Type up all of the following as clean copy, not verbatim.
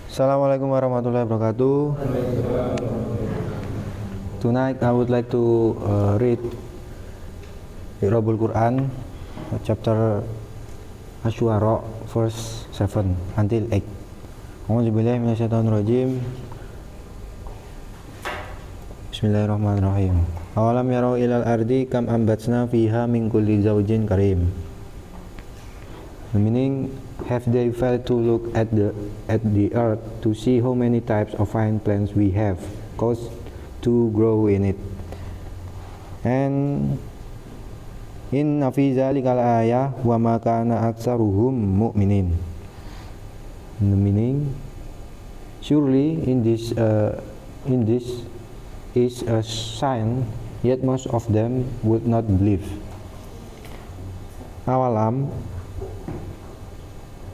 Assalamualaikum warahmatullahi wabarakatuh. Tonight I would like to read Iqra'ul Quran chapter Asy-Syu'ara verse 7 until 8. A'udzubillahi minasyaitonirrajim. Bismillahirrahmanirrahim. Awalam yarau ilal ardi kam ambatsna fiha min kulli zawjin karim. The meaning, have they failed to look at the earth to see how many types of fine plants we have caused to grow in it? And inna fi zalikal ayah wa ma kana aktsaruhum mu'minin. The meaning, surely in this is a sign, yet most of them would not believe. Awalam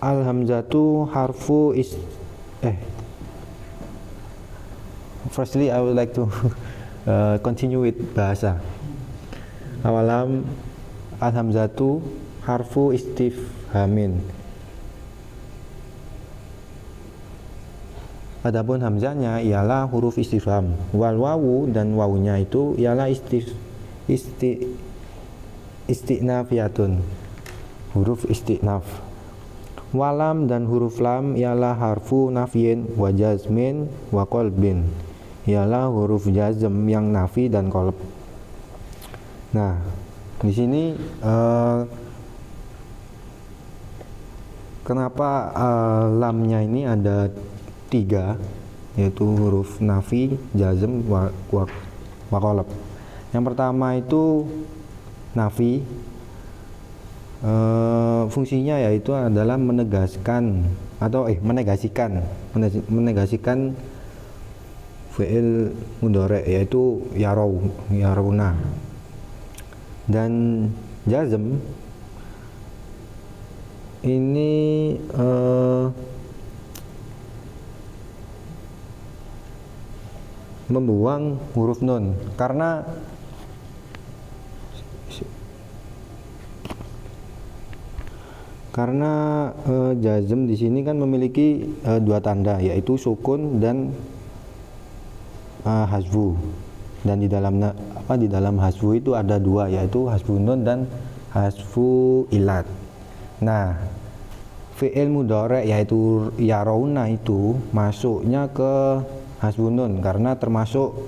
al-hamzatu harfu Firstly, I would like to continue with bahasa. Awalam al-hamzatu harfu istifhamin. Adapun hamzahnya ialah huruf istifham. Wal wawu dan wawunya itu ialah istinafiyatun, huruf istinaf. Walam dan huruf lam ialah harfu nafyin wa jazmin wa qalbin, ialah huruf jazm yang nafi dan qalb. Nah, di sini kenapa lamnya ini ada 3, yaitu huruf nafi, jazm, wa qalb. Yang pertama itu nafi. Fungsinya yaitu adalah menegaskan atau menegasikan fi'il mudhari, yaitu yarawna. Dan jazm ini membuang huruf nun, karena jazm di sini kan memiliki 2 tanda, yaitu sukun dan hasfu. Dan di dalam hasfu itu ada 2, yaitu hasfu nun dan hasfu ilat. Nah, fi'il mudhari yaitu yarawna itu masuknya ke hasfu nun karena termasuk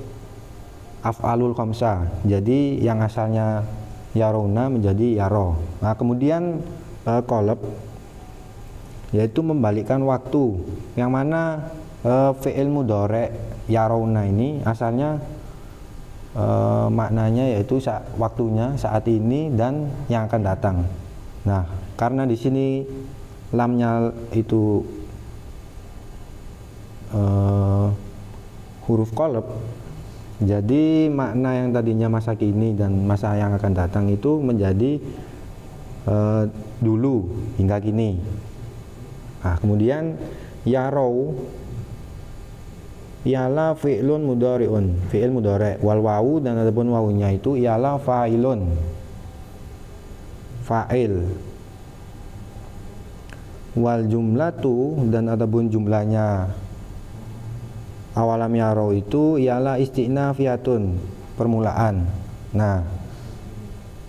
af'alul khamsah. Jadi yang asalnya yarawna menjadi yaro. Nah, kemudian qalb yaitu membalikkan waktu, yang mana fi'il mudhari yarawna ini asalnya maknanya yaitu waktunya saat ini dan yang akan datang. Nah, karena di sini lamnya itu huruf qalb, jadi makna yang tadinya masa kini dan masa yang akan datang itu menjadi dulu hingga kini. Nah, kemudian yarau ialah fi'lun mudhari'un, fi'il mudhari. Wal wawu dan adapun wawunya itu ialah fa'ilun, fa'il. Wal jumlatu dan adapun jumlahnya awalam yarau itu ialah istinafiyatun, permulaan. Nah,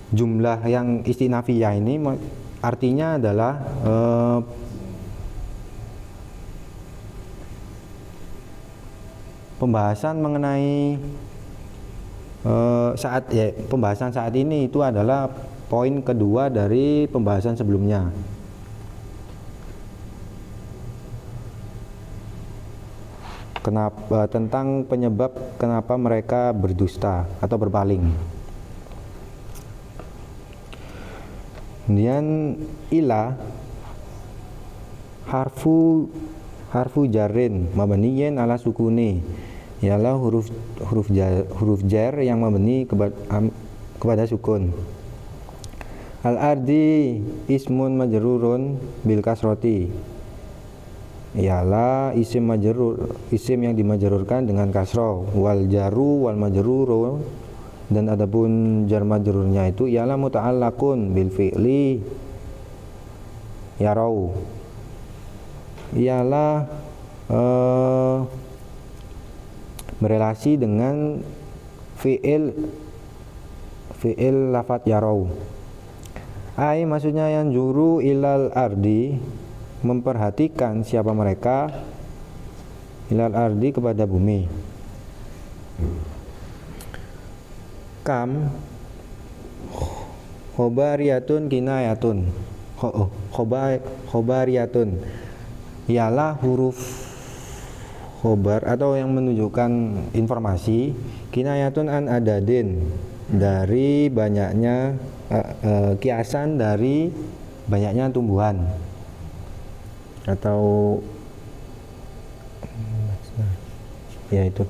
jumlah yang istinafiyah ini artinya adalah pembahasan mengenai pembahasan saat ini itu adalah poin kedua dari pembahasan sebelumnya. Tentang penyebab kenapa mereka berdusta atau berpaling. Kemudian ila harfu jarrin mabniyin ala sukuni, ialah huruf jar yang mabni kepada sukun. Al ardi ismun majrurun bil kasroti, ialah isim yang dimajrurkan dengan kasroh. Wal jaru wal majruru dan adapun jar majrurnya itu ialah muta'allaqun bil fi'li yarau, ialah berelasi dengan fi'il lafat yarau. Ai maksudnya yang juru ilal ardi, memperhatikan siapa mereka, ilal ardi kepada bumi. Kam khobariyatun kinayatun. Khobariyatun ialah huruf khobar atau yang menunjukkan informasi, kinayatun an adadin, dari banyaknya kiasan dari banyaknya tumbuhan atau ya itu.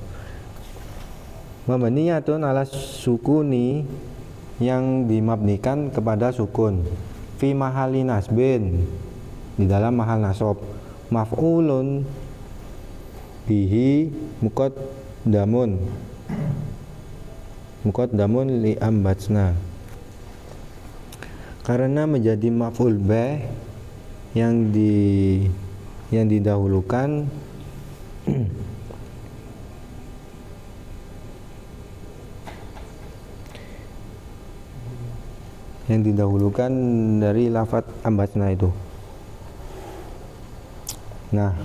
Mabniyatun ala sukuni, yang dimabnikan kepada sukun. Fi mahali nasbin, di dalam mahal nasab. Maf'ulun bihi muqaddamun li ambatsna, karena menjadi maf'ul bih yang didahulukan yang didahulukan dari lafaz ambatsna itu. Nah,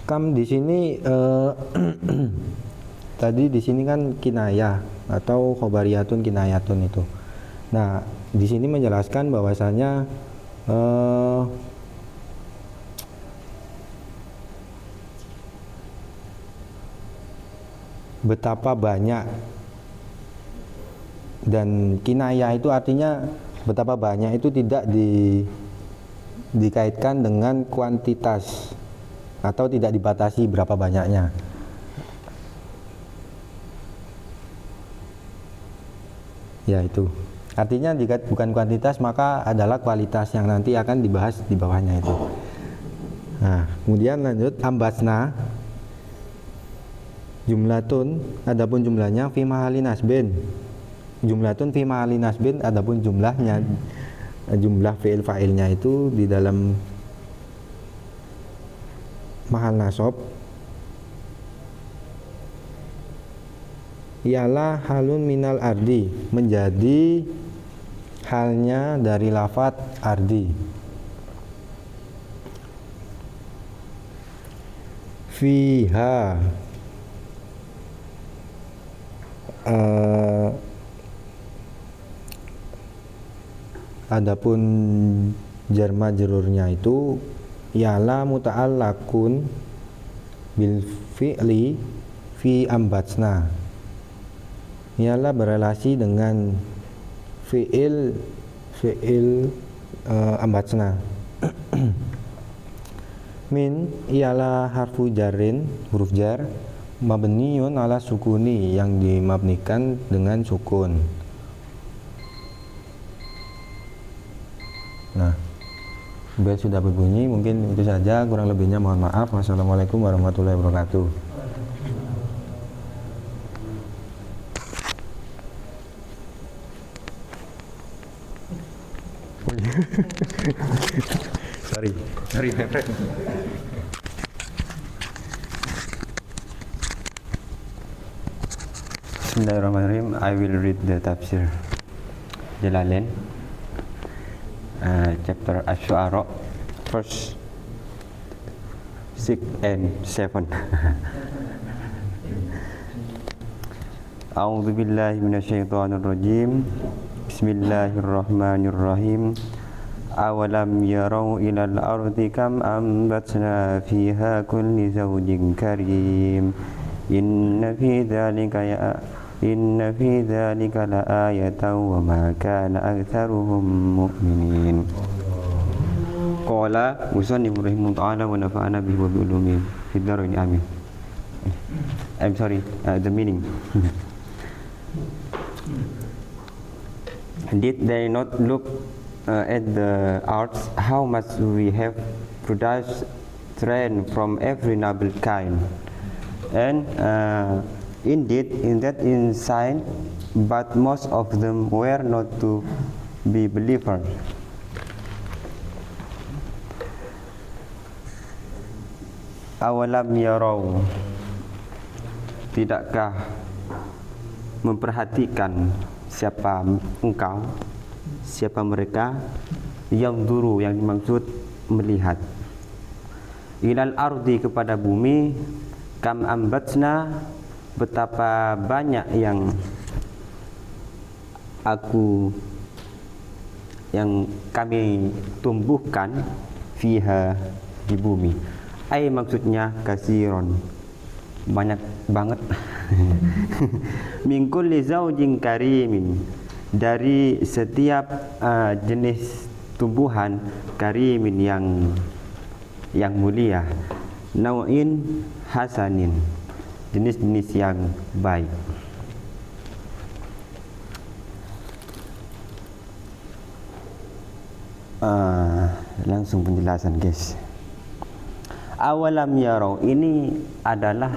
kam di sini tadi di sini kan kinayah atau khobariyatun kinayatun itu. Nah, di sini menjelaskan bahwasanya betapa banyak, dan kinayah itu artinya betapa banyak itu tidak dikaitkan dengan kuantitas atau tidak dibatasi berapa banyaknya. Ya itu. Artinya jika bukan kuantitas maka adalah kualitas yang nanti akan dibahas di bawahnya itu. Nah, kemudian lanjut ambatsna. Jumlatun, adapun jumlahnya fi mahali nasbin. Jumlatun fi mahali nasbin, adapun jumlahnya, jumlah fi'il fa'ilnya itu di dalam mahal nasab ialah halun minal ardi, menjadi halnya dari lafat ardi. Fiha adapun jar majrurnya itu ialah muta'allaqun bil fi'li fi ambatsna, ialah berelasi dengan fi'il ambatsna. Min ialah harfu jarin, huruf jar, mabniyun ala sukuni, yang dimabnikan dengan sukun. Nah, bel sudah berbunyi, mungkin itu saja, kurang lebihnya mohon maaf. Wassalamualaikum warahmatullahi wabarakatuh. sorry my friend. Bismillahirrahmanirrahim. I will read the tafsir Jalalain, chapter Asy-Syu'ara, verse 6 and 7. A'udzu billahi minasyaitonir rajim. Bismillahirrahmanirrahim. Awalam yarau ilal ardi kam ambatna fiha kulli zawjin karim. Inna fi dzalika la ayatan wa ma kana aktsaruhum mu'minin. Qala musannifur rahimahu ta'ala wa nafa'ana bihi wa bi ulumihi fid dharain amin. I'm sorry, the meaning. Did they not look at the arts, how much we have produced strain from every noble kind, and indeed in that inside, but most of them were not to be believer. Awalam yarau, tidakkah memperhatikan siapa engkau, siapa mereka yang duru, yang dimaksud melihat, ilal ardi, kepada bumi, kam ambatsna, betapa banyak yang kami tumbuhkan, fiha, di bumi. Ai, maksudnya kasiron, banyak banget. Min kulli zaujin karimin, dari setiap jenis tumbuhan karimin yang mulia, nau'in hasanin, jenis-jenis yang baik. Langsung penjelasan, guys. Awalam yarau, ini adalah,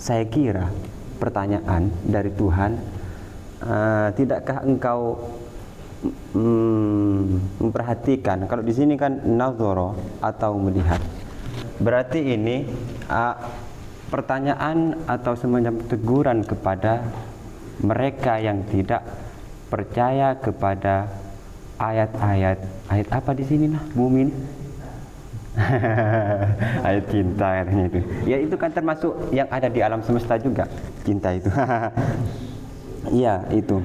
saya kira, pertanyaan dari Tuhan. Tidakkah engkau memperhatikan? Kalau di sini kan nazara, atau melihat. Berarti ini pertanyaan atau semacam teguran kepada mereka yang tidak percaya kepada ayat-ayat. Ayat apa di sini nah, bumi ini? Ayat cinta katanya itu. Ya, itu kan termasuk yang ada di alam semesta juga, cinta itu. Ya, itu.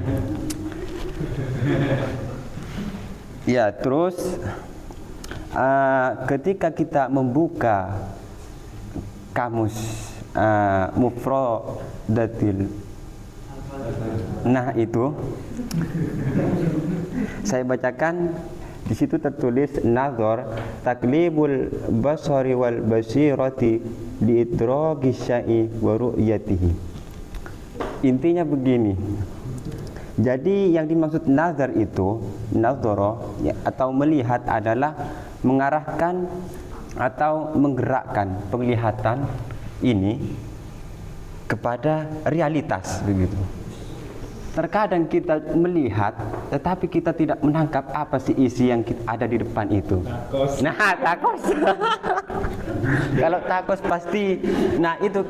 Ya, terus ketika kita membuka kamus mufradatil, nah itu saya bacakan. Di situ tertulis nazar taklibul basari wal basirati li idraki syai wa ru'yatihi. Intinya begini. Jadi yang dimaksud nazar itu, nazara, ya, atau melihat, adalah mengarahkan atau menggerakkan penglihatan ini kepada realitas, begitu. Terkadang kita melihat, tetapi kita tidak menangkap apa sih isi yang ada di depan itu. Takos. Nah, takos. Kalau takos pasti, nah itu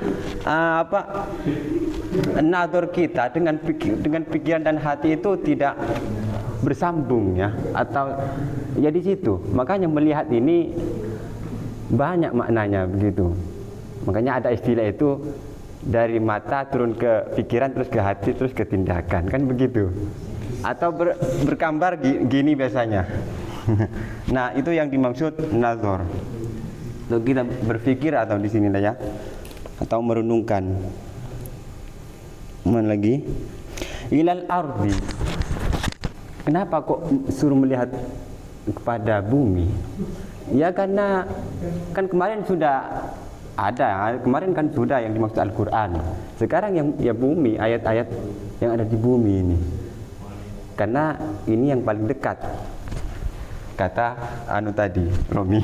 nazar kita dengan pikiran dan hati itu tidak bersambung, ya, atau ya di situ. Makanya melihat ini banyak maknanya, begitu. Makanya ada istilah itu, dari mata turun ke pikiran, terus ke hati, terus ke tindakan, kan begitu. Atau bergambar gini biasanya. Nah, itu yang dimaksud nazar. Lalu kita berpikir, atau di sini lah ya, atau merenungkan. Mana lagi? Ilal ardi. Kenapa kok suruh melihat kepada bumi? Ya karena kan kemarin sudah ada, kemarin kan sudah yang dimaksud Al-Quran. Sekarang yang ya bumi, ayat-ayat yang ada di bumi ini. Karena ini yang paling dekat, kata anu tadi, Romi.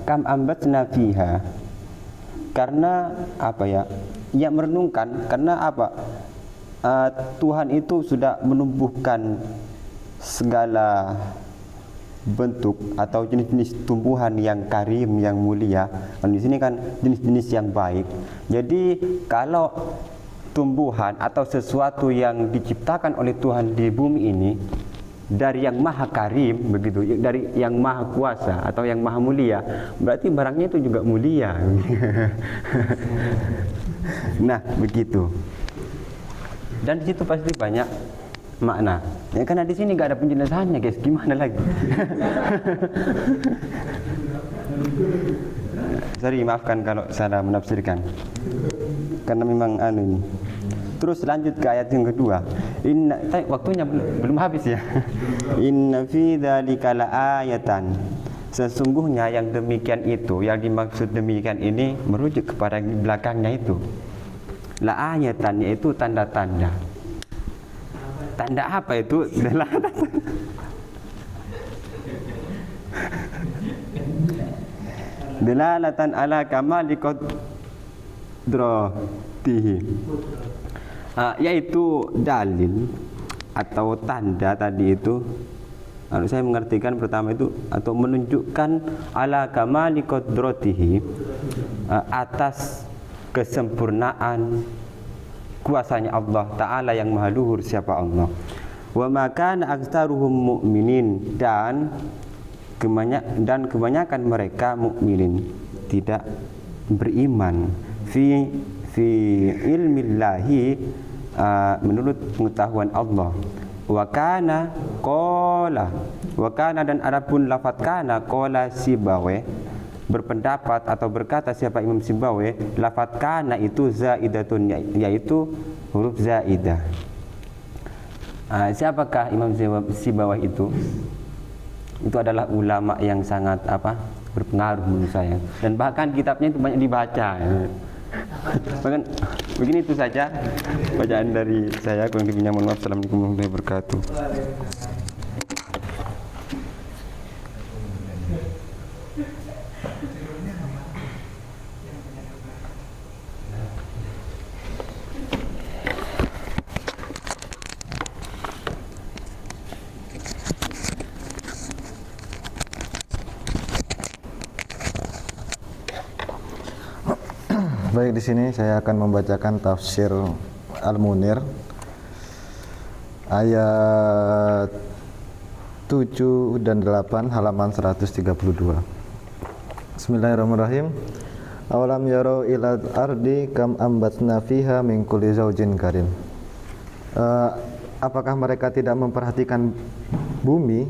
Kam ambatsna fiha. Karena apa ya? Ya merenungkan, karena apa? Tuhan itu sudah menumbuhkan segala bentuk atau jenis-jenis tumbuhan yang karim, yang mulia. Dan di sini kan jenis-jenis yang baik. Jadi kalau tumbuhan atau sesuatu yang diciptakan oleh Tuhan di bumi ini dari yang maha karim, begitu, dari yang maha kuasa atau yang maha mulia, berarti barangnya itu juga mulia. Nah, begitu. Dan di situ pasti banyak makna. Ya, karena di sini nggak ada penjelasannya, guys. Gimana lagi? Sorry, maafkan kalau salah menafsirkan. Karena memang anu ini. Terus lanjut ke ayat yang kedua. Waktunya belum habis ya. Inna fi dzalika laayatan. Sesungguhnya yang demikian itu, yang dimaksud demikian ini merujuk kepada belakangnya itu. Laayatan, yaitu tanda-tanda. Tanda apa itu? Dalalatan ala kamali qadratihi. Yaitu dalil atau tanda tadi itu, saya mengartikan pertama itu atau menunjukkan ala kamali qadratihi, atas kesempurnaan kuasanya Allah Ta'ala yang maha luhur siapa Allah. Wa makana aktsaruhum mu'minin, dan kebanyakan mereka mukminin, tidak beriman fi ilmillahi, menurut pengetahuan Allah. Wa kana dan adapun lafaz kana qala Sibawe, berpendapat atau berkata siapa Imam Sibawe, lafaz kana itu zaidatun, yaitu huruf zaidah. Siapakah Imam Sibawe itu? Itu adalah ulama yang sangat berpengaruh menurut saya, dan bahkan kitabnya itu banyak dibaca. Bahkan begini, itu saja bacaan dari saya. Kurang lebihnya mohon maaf. Assalamualaikum warahmatullahi wabarakatuh. Baik, di sini saya akan membacakan tafsir Al-Munir ayat 7 dan 8 halaman 132. Bismillahirrahmanirrahim. Awalam yarau ila ardi kam ambatna fiha min kulli zaujin karim. Apakah mereka tidak memperhatikan bumi,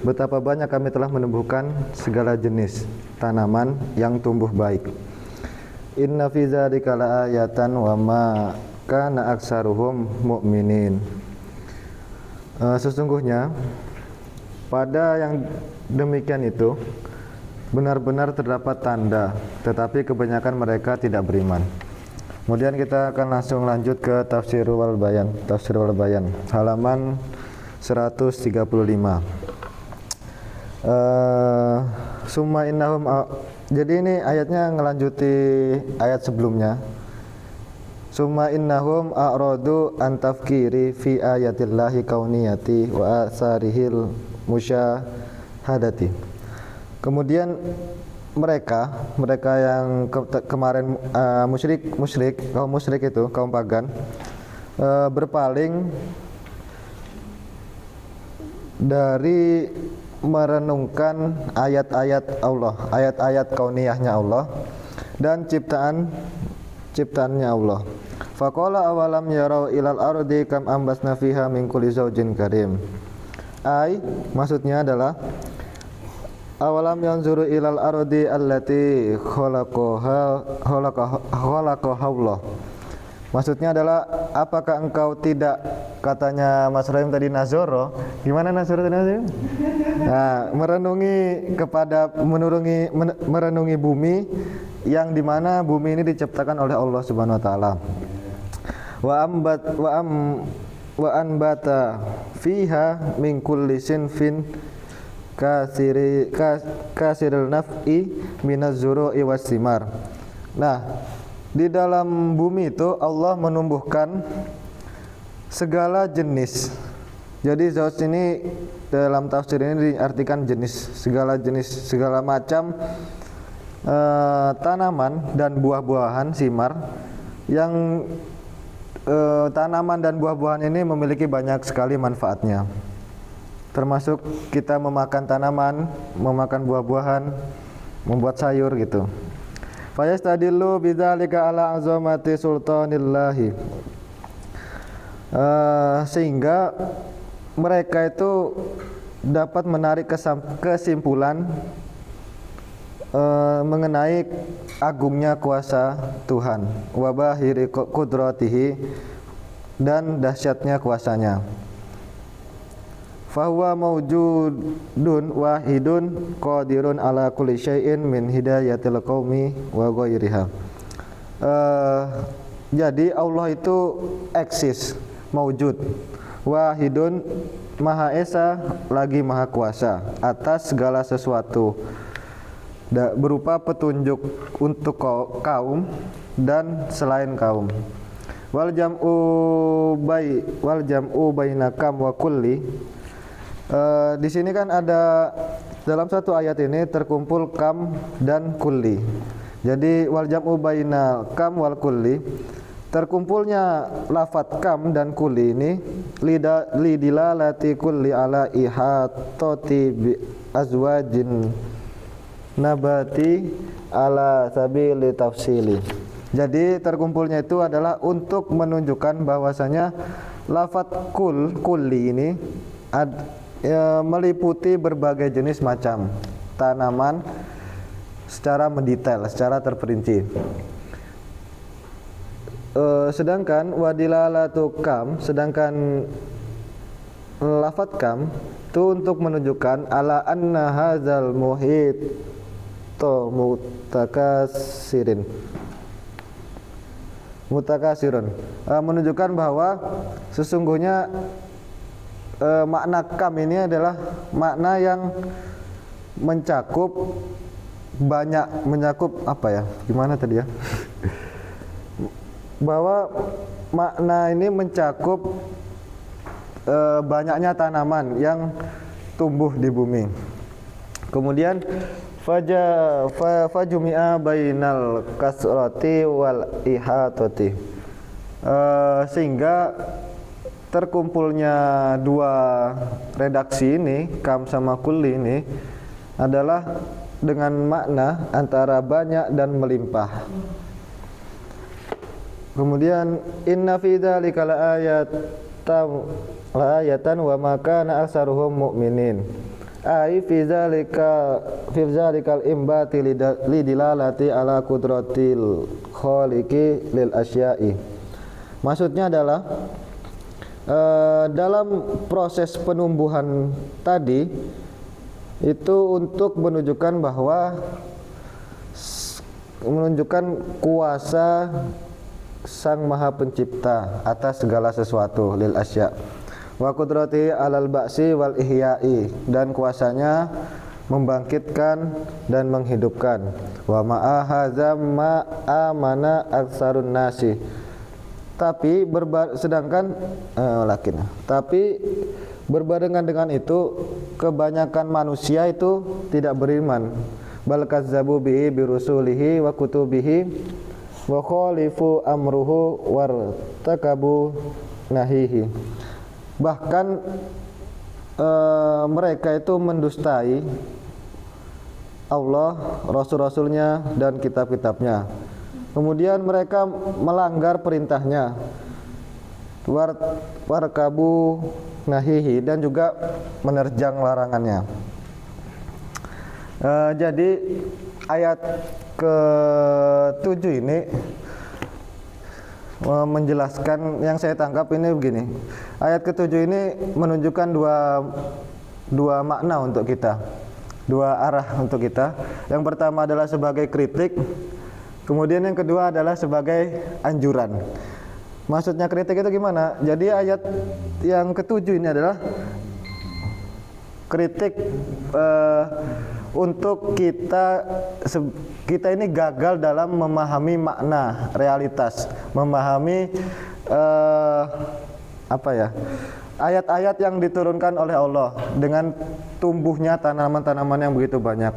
betapa banyak kami telah menumbuhkan segala jenis tanaman yang tumbuh baik. Inna fi dzalika laayatan wa ma kana aktsaruhum mu'minin. Sesungguhnya pada yang demikian itu benar-benar terdapat tanda, tetapi kebanyakan mereka tidak beriman. Kemudian kita akan langsung lanjut ke Tafsir wal Bayan, halaman 135. Summa innahum, jadi ini ayatnya ngelanjuti ayat sebelumnya. Summa innahum a'radu an tafkiri fi ayatillahi kauniyati wa asarihil musyahadati. Kemudian mereka yang kemarin kaum musyrik itu, kaum pagan, berpaling dari merenungkan ayat-ayat Allah, ayat-ayat kauniyahnya Allah dan ciptaannya Allah. Faqala awalam yarau ilal ardi kam ambasna fiha min kulli zaujin karim. Maksudnya adalah awalam yanzuru ilal ardi allati khalaqaha Allah. Maksudnya adalah apakah engkau tidak, katanya Mas Rahim tadi, nazoro. Gimana nazoro tadi? Nah, merenungi bumi yang dimana bumi ini diciptakan oleh Allah Subhanahu Wa Taala. Wa anbata fiha min kulli sinfin kasiril naf'i minaz zuru'i was simar. Nah, di dalam bumi itu Allah menumbuhkan segala jenis. Jadi zauj ini dalam tafsir ini diartikan jenis, segala macam tanaman dan buah-buahan simar, yang tanaman dan buah-buahan ini memiliki banyak sekali manfaatnya. Termasuk kita memakan tanaman, memakan buah-buahan, membuat sayur gitu. Fayastadillu bidzalika ala azamati sultanillahi. Sehingga mereka itu dapat menarik kesimpulan mengenai agungnya kuasa Tuhan, wa bahiri qudratihi, dan dahsyatnya kuasanya. Fahuwa mawjudun wahidun qadirun ala kulli syai'in min hidayatil qaumi wa ghairiha. Jadi Allah itu eksis, maujud, wahidun, maha esa, lagi maha kuasa atas segala sesuatu, berupa petunjuk untuk kaum dan selain kaum. Wal jam'u baina kam wa kulli. Di sini kan ada dalam satu ayat ini terkumpul kam dan kulli. Jadi wal jam'u baina kam wal kulli, terkumpulnya lafadz kam dan kulli ini lidilalati kulli ala ihatati bi azwajin nabati ala sabili tafsili. Jadi terkumpulnya itu adalah untuk menunjukkan bahwasanya lafadz kulli ini meliputi berbagai jenis macam tanaman secara mendetail, secara terperinci. Sedangkan wadilalatu kam, sedangkan lafadz kam itu untuk menunjukkan ala anna hadzal muhit mutakasirun, menunjukkan bahwa sesungguhnya makna kam ini adalah makna yang mencakup banyak, mencakup apa ya? Gimana tadi ya? Bahwa makna ini mencakup banyaknya tanaman yang tumbuh di bumi. Kemudian fajumi'a bainal kasrati wal ihatati, sehingga terkumpulnya dua redaksi ini, kam sama kulli ini, adalah dengan makna antara banyak dan melimpah. Kemudian inna fi dzalika laayatan wa ma kana aktsaruhum mu'minin. Ai fi dzalikal imbati lidilalati ala qudratil khaliqi lil asya'i. Maksudnya adalah dalam proses penumbuhan tadi itu untuk menunjukkan bahwa kuasa Sang Maha Pencipta atas segala sesuatu lil asya wa qudrati alal ba'si wal ihya'i, dan kuasanya membangkitkan dan menghidupkan. Wa ma'a hadza ma amana aktsarun nasi, tapi berbarengan dengan itu kebanyakan manusia itu tidak beriman. Bal kazzabu bihi birusulihi wa kutubihi wa khalifu amruhu wartakabu nahihi. Bahkan mereka itu mendustai Allah, rasul-rasulnya dan kitab-kitabnya. Kemudian mereka melanggar perintahnya, warkabu nahihi, dan juga menerjang larangannya. Jadi ayat ke-7 ini menjelaskan, yang saya tangkap ini begini. Ayat ke-7 ini menunjukkan dua makna untuk kita, dua arah untuk kita. Yang pertama adalah sebagai kritik, kemudian yang kedua adalah sebagai anjuran. Maksudnya kritik itu gimana? Jadi ayat yang ke-7 ini adalah kritik untuk kita ini gagal dalam memahami makna realitas, memahami ayat-ayat yang diturunkan oleh Allah dengan tumbuhnya tanaman-tanaman yang begitu banyak.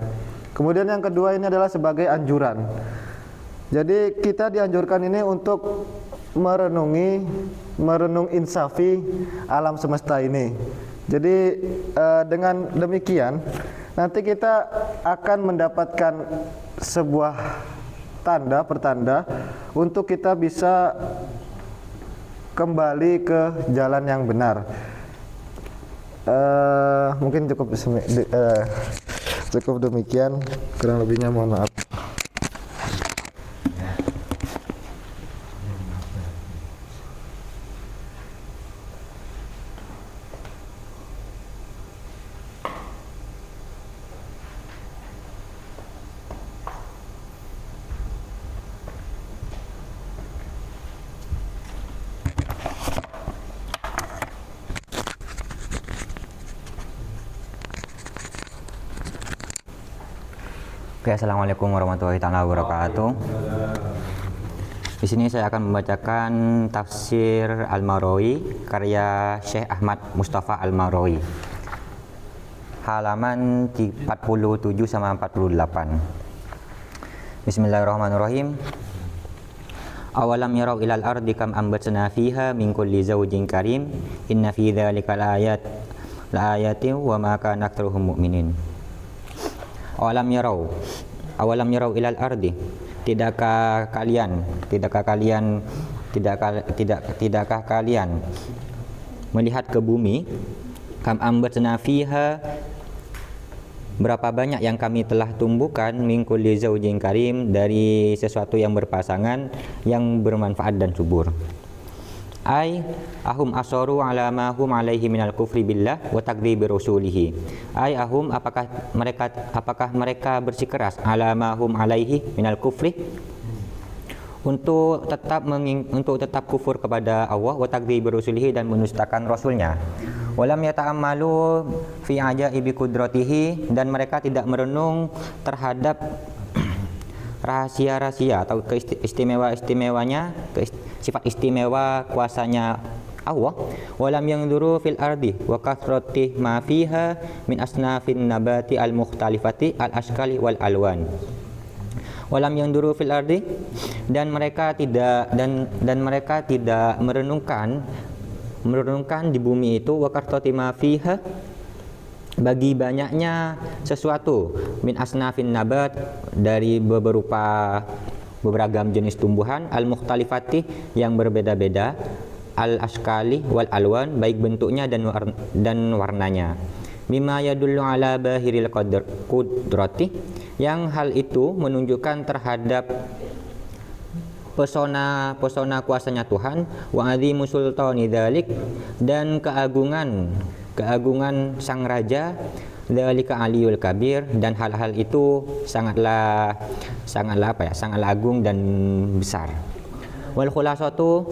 Kemudian yang kedua ini adalah sebagai anjuran. Jadi kita dianjurkan ini untuk merenung insafi alam semesta ini. Jadi dengan demikian nanti kita akan mendapatkan sebuah pertanda untuk kita bisa kembali ke jalan yang benar. Mungkin cukup demikian, kurang lebihnya mohon maaf. Oke, assalamualaikum warahmatullahi taala wabarakatuh. Di sini saya akan membacakan tafsir Al-Marawi karya Syekh Ahmad Mustafa Al-Marawi. Halaman 47 sama 48. Bismillahirrahmanirrahim. Awalam yarau ilal ardi kam ambatna fiha min kulli zawjin karim inna fi dzalika laayatin wa ma kana aktsaruhum mu'minin. Awalam yarau ilal ardi, tidakkah kalian melihat ke bumi, kam ambatna fiha, berapa banyak yang kami telah tumbuhkan, min kulli zaujin karim, dari sesuatu yang berpasangan yang bermanfaat dan subur. Ai ahum asoru ala ma hum alaihi minal kufri billah wa takdzibi rasulihi. Ai ahum, apakah mereka bersikeras, ala ma hum alaihi minal kufri, untuk tetap kufur kepada Allah, wa takdzibi rasulihi, dan mendustakan rasulnya. Walam yata'ammalu fi ajaibi qudratihi, dan mereka tidak merenung terhadap rahasia-rahasia atau sifat istimewa kuasanya Allah. Walam yanzuru fil ardi wa kathrati ma fiha min asnafin nabati al mukhtalifati al ashkali wal alwan. Walam yanzuru fil ardi, dan mereka tidak merenungkan di bumi itu, wa kathrati ma fiha, bagi banyaknya sesuatu, min asnafin nabat, dari beragam jenis tumbuhan, al mukhtalifati, yang berbeda-beda, al ashkali wal alwan, baik bentuknya dan warnanya, mimma yadullu ala bahiril qudrati, yang hal itu menunjukkan terhadap pesona kuasanya Tuhan, wa azimu sultani dzalik, dan keagungan sang raja, dzalika aliyul kabir, dan hal-hal itu sangatlah agung dan besar. Wal khulasatu,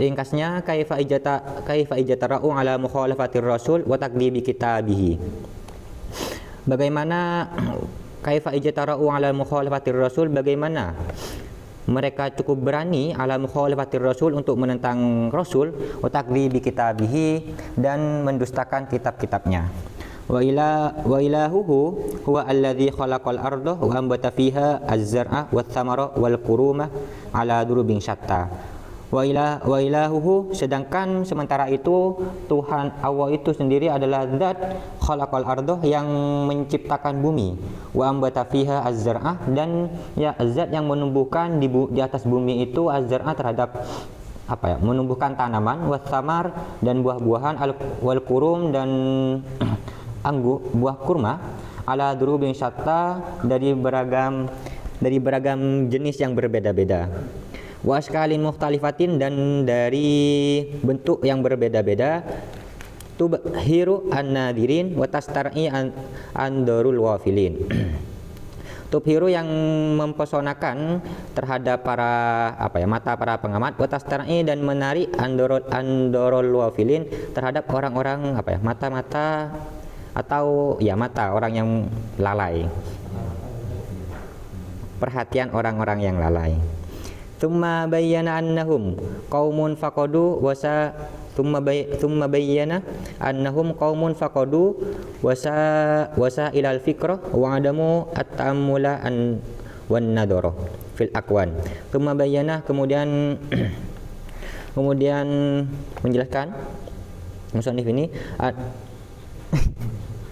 ringkasnya, kaifa ijatara'u ala mukhalafatir rasul wa takdzibi kitabihi. Bagaimana kaifa ijatara'u ala mukhalafatir rasul, bagaimana mereka cukup berani ala mukhalafatir rasul, untuk menentang rasul, wa takdzibi kitabihi, dan mendustakan kitab-kitabnya. Wa ilahuhu huwa alladzi khalaqal arda wa ambata fiha az-zar'a wath-thamara wal quruma ala durubin syatta. Wa ilahuhu, sedangkan sementara itu Tuhan Allah itu sendiri adalah zat khalaqal arda, yang menciptakan bumi, wa ambata fiha az-zar'a, dan ya zat yang menumbuhkan di atas bumi itu az-zar'a, terhadap menumbuhkan tanaman, wath-thamar, dan buah-buahan, wal qurum, dan buah kurma, ala durubin syatta, dari beragam jenis yang berbeda-beda, wa askalin mukhtalifatin, dan dari bentuk yang berbeda-beda, tubhiru an-nadirin wa tastar'i an-darul wafilin. Tubhiru, yang mempesonakan terhadap mata para pengamat, wa tastar'i, dan menarik an-darul wafilin, terhadap orang-orang mata-mata atau mata orang yang lalai, perhatian orang-orang yang lalai. Tsumma bayyana annahum qaumun faqadu wasa tsumma bayyana annahum qaumun faqadu wasa ilal fikra wa adamu at-ta'ammula wan nadara fil aqwan. Tsumma bayyana, kemudian menjelaskan musannif ini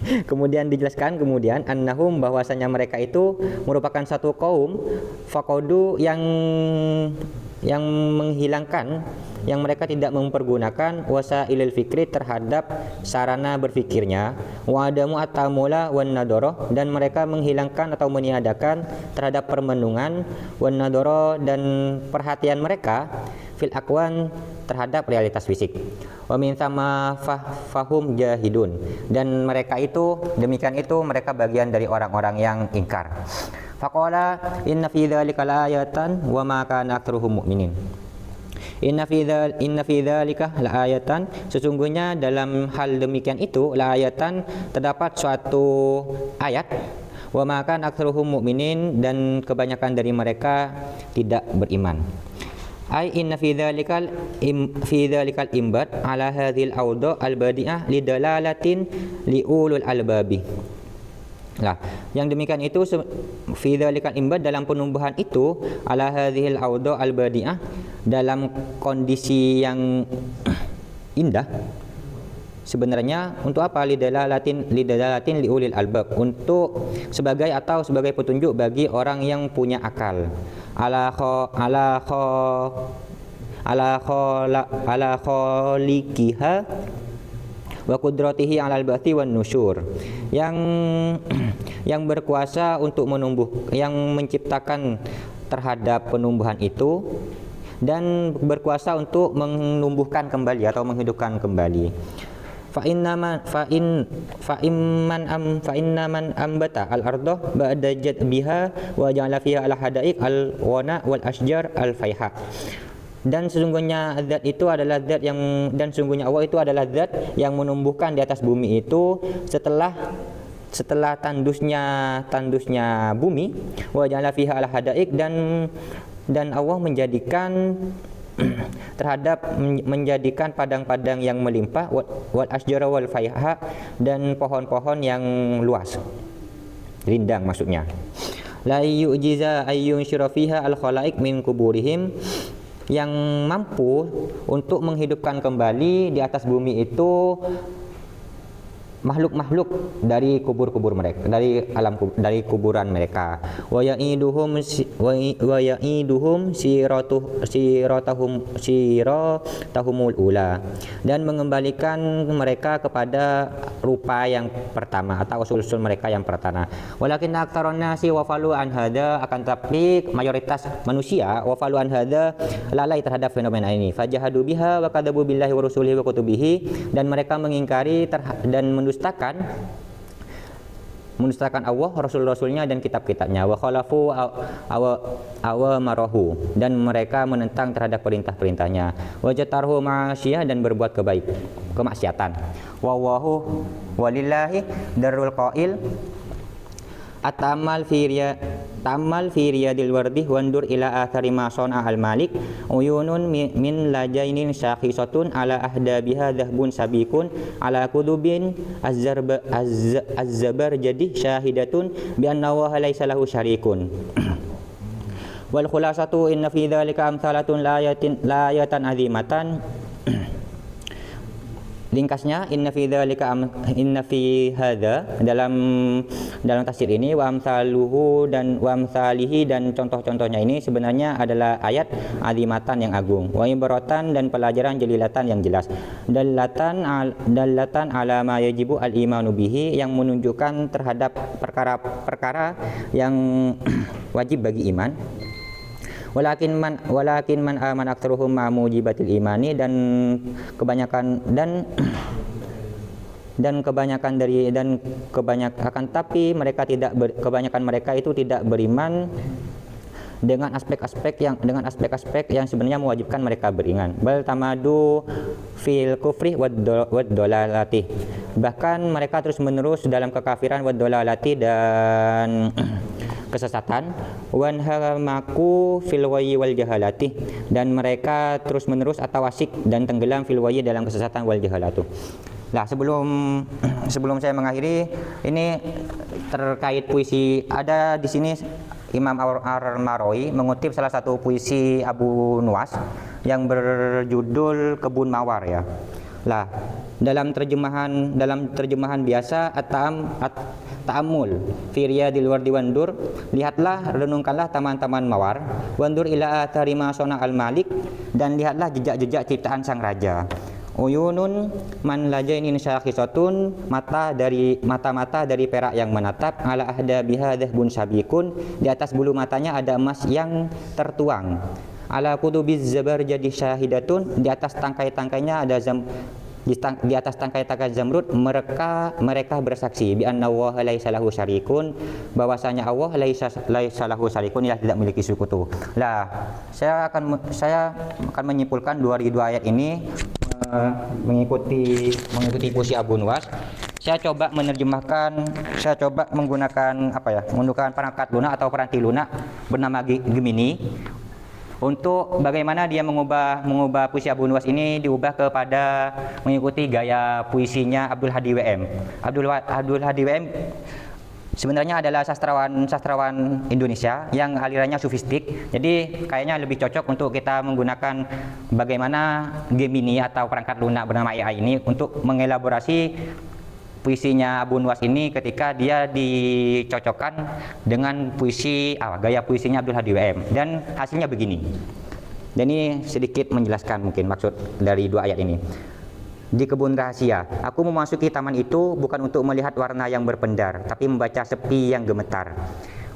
kemudian dijelaskan annahum, bahwasanya mereka itu merupakan satu kaum, faqadu, yang menghilangkan, yang mereka tidak mempergunakan wasailil fikri, terhadap sarana berfikirnya, wa adamu at-ta'amula wan nadara, dan mereka menghilangkan atau meniadakan terhadap permenungan, wan nadara, dan perhatian mereka, fil aqwan, terhadap realitas fisik. Wa min tsama fahum jahidun, dan mereka itu, demikian itu, mereka bagian dari orang-orang yang ingkar. Faqala inna fi dzalika laayatan wa ma kana aktsaruhum mu'minin. Inna fi dzalika laayatan, sesungguhnya dalam hal demikian itu, laayatan, terdapat suatu ayat, wa ma kana aktsaruhum mu'minin, dan kebanyakan dari mereka tidak beriman. Ai inna fi dzalikal imbat ala hadhil awda al-badi'ah lidalalatin liulul albabi. Nah, yang demikian itu fi dzalikal imbat dalam penumbuhan itu ala hadhil awda al-badi'ah dalam kondisi yang indah. Sebenarnya untuk apa? Lidalalatin liulil albab, untuk sebagai petunjuk bagi orang yang punya akal. Ala khaliqiha wa qudratihi 'alal ba'thi wan nusyur, yang berkuasa untuk yang menciptakan terhadap penumbuhan itu dan berkuasa untuk menumbuhkan kembali atau menghidupkan kembali. Fa inna man ambata al-ardh ba'da jadbiha wa ja'ala fiha al-hadaiq al-wana wal ashjar al-faiha. Dan sesungguhnya zat itu adalah zat yang sesungguhnya Allah itu adalah zat yang menumbuhkan di atas bumi itu setelah tandusnya bumi, wa ja'ala fiha al-hadaiq, dan Allah menjadikan padang-padang yang melimpah, wal asjara wal faiha, dan pohon-pohon yang luas, rindang maksudnya. La yu'jiza ayyun syirafiha al khalaik min kuburihim, yang mampu untuk menghidupkan kembali di atas bumi itu makhluk-makhluk dari kubur-kubur mereka, dari kuburan mereka. Wa ya'iduhum siratahumul ula, dan mengembalikan mereka kepada rupa yang pertama atau usul-usul mereka yang pertama. Walakin aktsarun nasi wafalu an hada, akan tapi mayoritas manusia wafalu an hada, lalai terhadap fenomena ini. Fajahadu biha wa kadzabu billahi wa rusulihi wa kutubihi, dan mereka mengingkari dan mendustakan Allah, Rasul-Rasulnya, dan kitab-kitabnya. Wa khalafu awamarahu, dan mereka menentang terhadap perintah-perintahnya. Wa jatarhu ma'asiyah, dan berbuat kemaksiatan. Wallahu walillahi darul qail At-ta'mal fi riyadil wardi wandur ila athari ma sona al-malik uyunun min lajainin syakhisatun ala ahdabiha dhahbun sabikun ala kudubin az-zabar jadi syahidatun bi anna wa laysa lahu syarikun. Wal khulasatu inna fi dzalika amsalatun layatan azimatan. Ringkasnya, inna fi hadza, dalam tafsir ini, wa amsaluhu dan wa amsalihi, dan contoh-contohnya ini sebenarnya adalah ayat azimatan yang agung, wa ibaratan, dan pelajaran jelilatan yang jelas, dallatan ala ma yajibu al-imanu bihi, yang menunjukkan terhadap perkara-perkara yang wajib bagi iman. Walakin man aman aktsaruhum ma mujibatil imani, dan kebanyakan tapi kebanyakan mereka itu tidak beriman dengan aspek-aspek yang sebenarnya mewajibkan mereka beriman. Bal tamadu fil kufri wad dolalati, bahkan mereka terus menerus dalam kekafiran, wad dolalati, dan kesesatan, wan hamaku fil wayyi wal jahalati, dan mereka terus menerus atau asik dan tenggelam fil wayyi dalam kesesatan wal jahalatu. Nah, sebelum saya mengakhiri ini terkait puisi, ada di sini Imam Al-Marwazi mengutip salah satu puisi Abu Nuwas yang berjudul Kebun Mawar, ya. Lah, dalam terjemahan biasa ta'amul fi riyadil wardi wandur, lihatlah, renungkanlah taman-taman mawar, wandur ila athari ma sona al-malik, dan lihatlah jejak-jejak ciptaan sang raja. Uyunun man lajainin syakhisatun, mata-mata dari perak yang menatap, ala ahda biha dhahbun sabikun, di atas bulu matanya ada emas yang tertuang, ala kudubiz zabar jadi syahidatun, di atas tangkai-tangkainya ada di atas tangkai-tangkai zamrud mereka bersaksi bi anna wa laisa lahu syarikun, bahwasanya Allah laisa lahu syarikun, ya, tidak memiliki sekutu. Lah, saya akan menyimpulkan dari dua ayat ini mengikuti puisi Abu Nuwas. Saya coba menggunakan menggunakan perangkat lunak atau peranti lunak bernama Gemini untuk bagaimana dia mengubah puisi Abu Nuwas ini diubah kepada mengikuti gaya puisinya Abdul Hadi WM. Abdul Hadi WM sebenarnya adalah sastrawan Indonesia yang alirannya sufistik. Jadi kayaknya lebih cocok untuk kita menggunakan bagaimana Gemini atau perangkat lunak bernama AI ini untuk mengelaborasi puisinya Abu Nuwas ini ketika dia dicocokkan dengan gaya puisinya Abdul Hadi WM, dan hasilnya begini. Dan ini sedikit menjelaskan mungkin maksud dari dua ayat ini. Di kebun rahasia, aku memasuki taman itu bukan untuk melihat warna yang berpendar, tapi membaca sepi yang gemetar.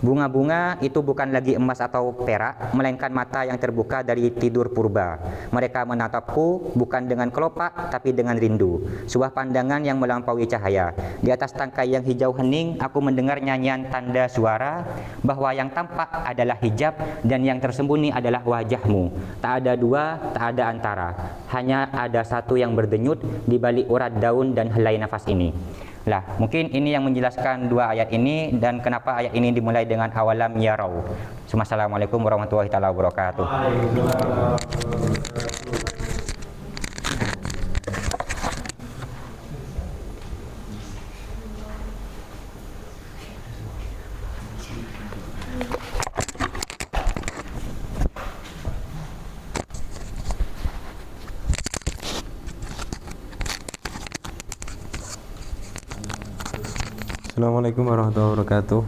Bunga-bunga itu bukan lagi emas atau perak, melainkan mata yang terbuka dari tidur purba. Mereka menatapku bukan dengan kelopak, tapi dengan rindu. Sebuah pandangan yang melampaui cahaya. Di atas tangkai yang hijau hening, aku mendengar nyanyian tanda suara bahwa yang tampak adalah hijab dan yang tersembunyi adalah wajahmu. Tak ada dua, tak ada antara. Hanya ada satu yang berdenyut di balik urat daun dan helai nafas ini. Lah, mungkin ini yang menjelaskan dua ayat ini dan kenapa ayat ini dimulai dengan awalam yarau. Assalamualaikum warahmatullahi taala wabarakatuh. Assalamualaikum warahmatullahi wabarakatuh.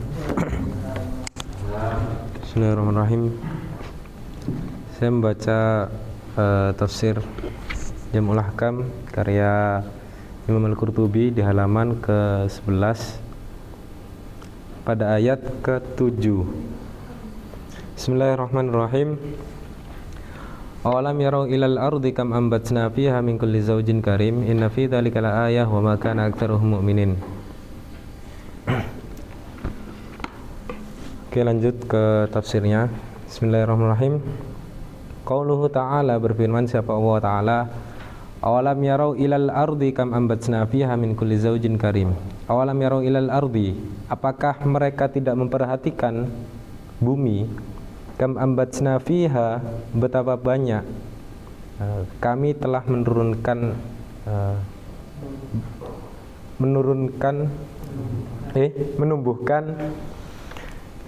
Bismillahirrahmanirrahim. Saya membaca tafsir Jam'ul Ahkam karya Imam Al-Qurtubi di halaman ke-11 pada ayat ke-7. Bismillahirrahmanirrahim. Awalam yarau ilal ardi kam ambatna fiha min kulli zawjin karim inna fi dzalika laayah wa ma kana aktsaruhum mu'minin. Oke, lanjut ke tafsirnya. Bismillahirrahmanirrahim. Qauluhu ta'ala, berfirman siapa Allah Ta'ala, awalam yarau ilal ardi kam ambatna fiha min kulli zawjin karim. Awalam yarau ilal ardi, apakah mereka tidak memperhatikan bumi? Kam ambatna fiha, betapa banyak kami telah menumbuhkan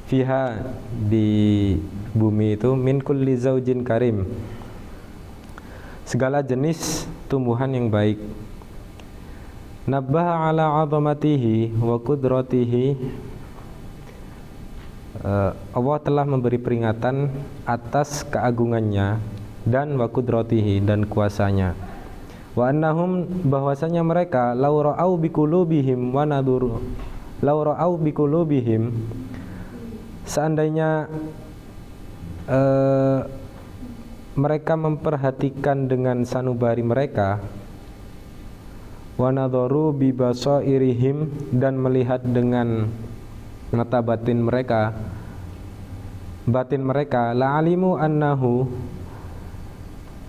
fiha di bumi itu min kulli zaujin karim, segala jenis tumbuhan yang baik. Nabbaha ala azamatihi wa qudratihi, Allah telah memberi peringatan atas keagungannya dan wa qudratihi, dan kuasanya. Wa annahum, bahwasanya mereka law ra'au biqulubihim wa naduru, law ra'au biqulubihim, seandainya mereka memperhatikan dengan sanubari mereka, wa nadharu bi basairihim, dan melihat dengan mata batin mereka, la alimu annahu,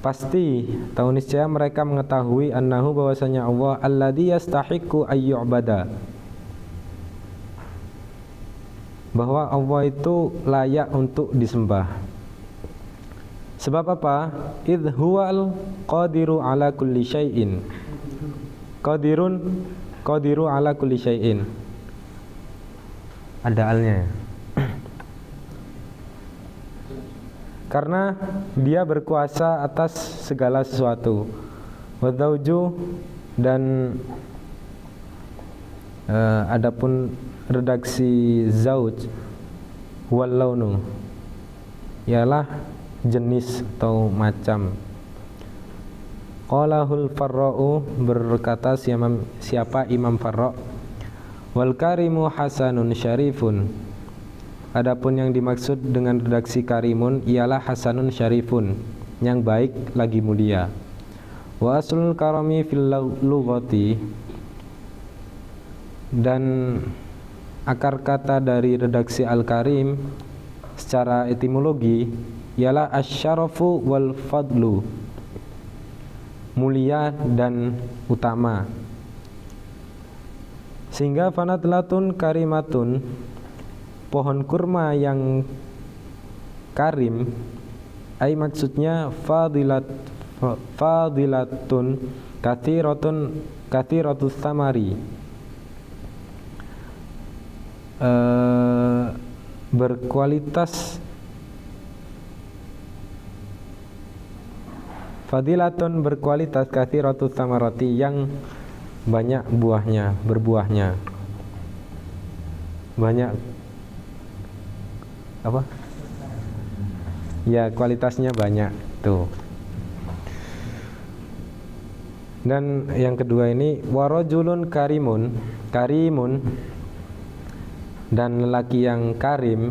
pasti tahu niscaya mereka mengetahui, annahu, bahwasanya Allah alladzi yastahiqqu ayyu'bada, bahwa Allah itu layak untuk disembah. Sebab apa? Idh huwal qadiru ala kulli syai'in. Qadiru ala kulli syai'in. Ada alnya. Karena dia berkuasa atas segala sesuatu. Wa dzauju, dan adapun redaksi zauj wal launu ialah jenis atau macam. Qalahul Farra'u, berkata siapa Imam Farra', wal karimu hasanun syarifun, adapun yang dimaksud dengan redaksi karimun ialah hasanun syarifun, yang baik lagi mulia. Wa aslul karami fil lughati, dan akar kata dari redaksi Al-Karim secara etimologi ialah asyarafu wal fadlu, mulia dan utama. Sehingga fanatlatun karimatun, pohon kurma yang karim, Ai maksudnya fadilatun kathiratus samari, berkualitas, fadilatun berkualitas, kathiratus samarati yang banyak buahnya, berbuahnya, banyak apa? Ya, kualitasnya banyak tuh. Dan yang kedua ini warajulun karimun, dan lelaki yang karim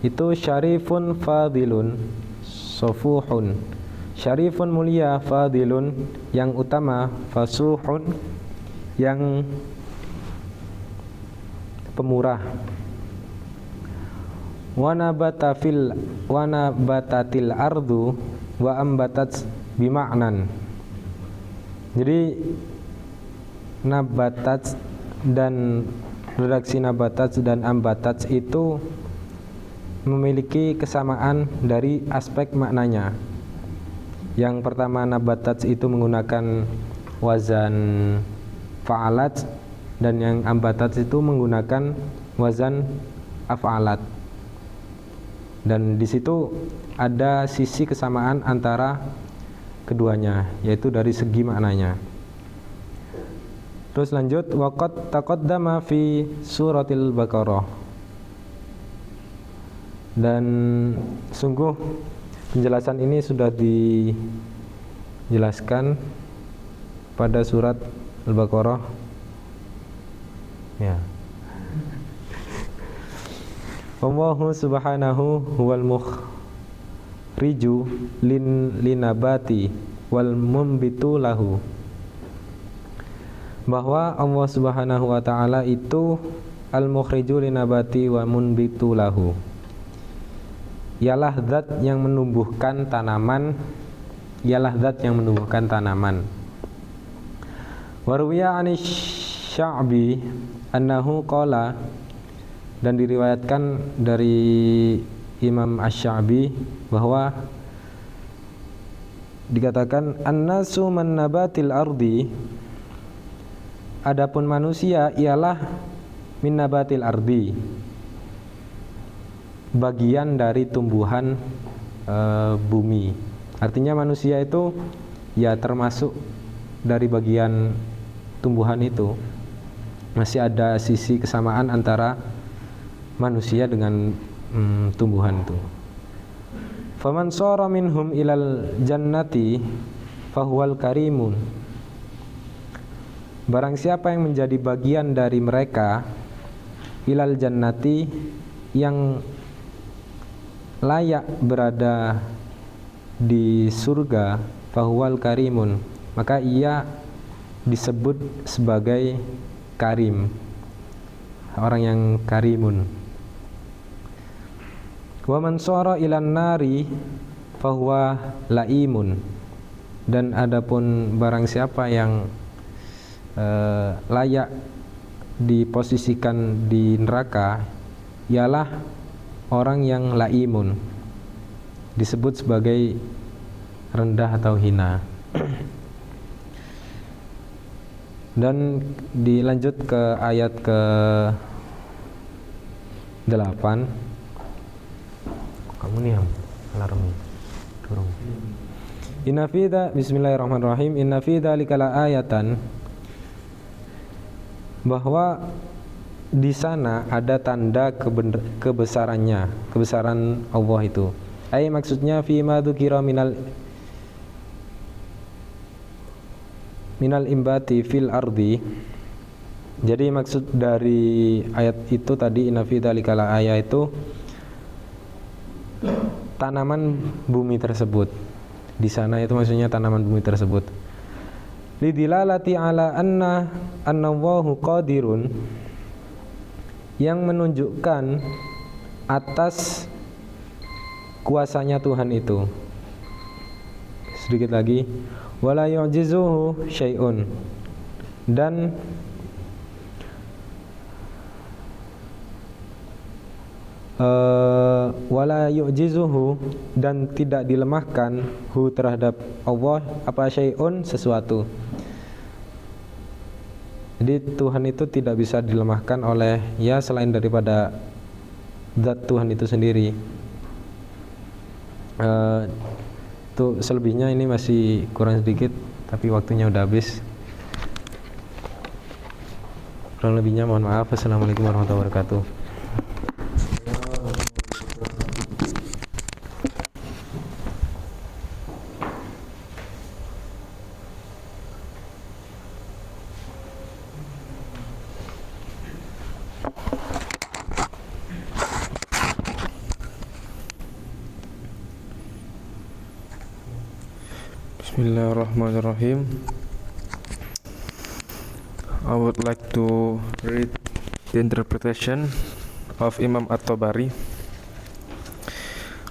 itu syarifun fadilun sofuhun. Syarifun mulia, fadilun yang utama, fasuhun yang pemurah. Wanabatatil ardu wa ambatat bima'nan. Jadi nabatat dan redaksi nabatat dan ambatat itu memiliki kesamaan dari aspek maknanya. Yang pertama, nabatat itu menggunakan wazan fa'alat, dan yang ambatat itu menggunakan wazan af'alat. Dan di situ ada sisi kesamaan antara keduanya, yaitu dari segi maknanya. Terus lanjut, waqad taqaddama fi suratil Baqarah. Dan sungguh penjelasan ini sudah dijelaskan pada surat Al-Baqarah. Ya. Allahu subhanahu huwal mukhriju linabati wal mumbitu lahu. Bahwa Allah subhanahu wa ta'ala itu al-mukhriju linabati wa munbitu lahu, ialah zat yang menumbuhkan tanaman, Waruwiya anis sya'bi annahu qala, dan diriwayatkan dari Imam Asy-Sya'bi bahwa dikatakan annasu man nabatil ardi, adapun manusia ialah min nabatil ardi, bagian dari tumbuhan bumi. Artinya manusia itu ya termasuk dari bagian tumbuhan itu. Masih ada sisi kesamaan antara manusia dengan tumbuhan itu. Faman shara minhum ilal jannati fahuwal karimun. Barang siapa yang menjadi bagian dari mereka ilal jannati, yang layak berada di surga, fahuwal karimun, maka ia disebut sebagai karim, orang yang karimun. Wa man shara ilan nari fahuwa laimun, dan adapun barang siapa yang layak diposisikan di neraka ialah orang yang laimun, disebut sebagai rendah atau hina. Dan dilanjut ke ayat ke 8. Kamu nih yang alarmnya turun. Inna fi bismillahirrahmanirrahim. Inna fi dzalika laayatan, bahwa di sana ada tanda kebesarannya, kebesaran Allah itu. Ai maksudnya fi ma dzukira minal imbati fil ardi. Jadi maksud dari ayat itu tadi, inna fi dzalika laaya, itu tanaman bumi tersebut. Di sana itu maksudnya tanaman bumi tersebut. Lidilalati ala annallaha qadirun, yang menunjukkan atas kuasanya Tuhan itu. Sedikit lagi, wala yu'jizuhu syai'un, dan wala yu'jizuhu, dan tidak dilemahkan hu terhadap Allah apa syai'un sesuatu. Jadi Tuhan itu tidak bisa dilemahkan oleh ya selain daripada zat Tuhan itu sendiri. Tuh selebihnya ini masih kurang sedikit, tapi waktunya udah habis. Kurang lebihnya mohon maaf. Assalamualaikum warahmatullahi wabarakatuh. Bismillahirrahmanirrahim. I would like to read the interpretation of Imam At-Tabari,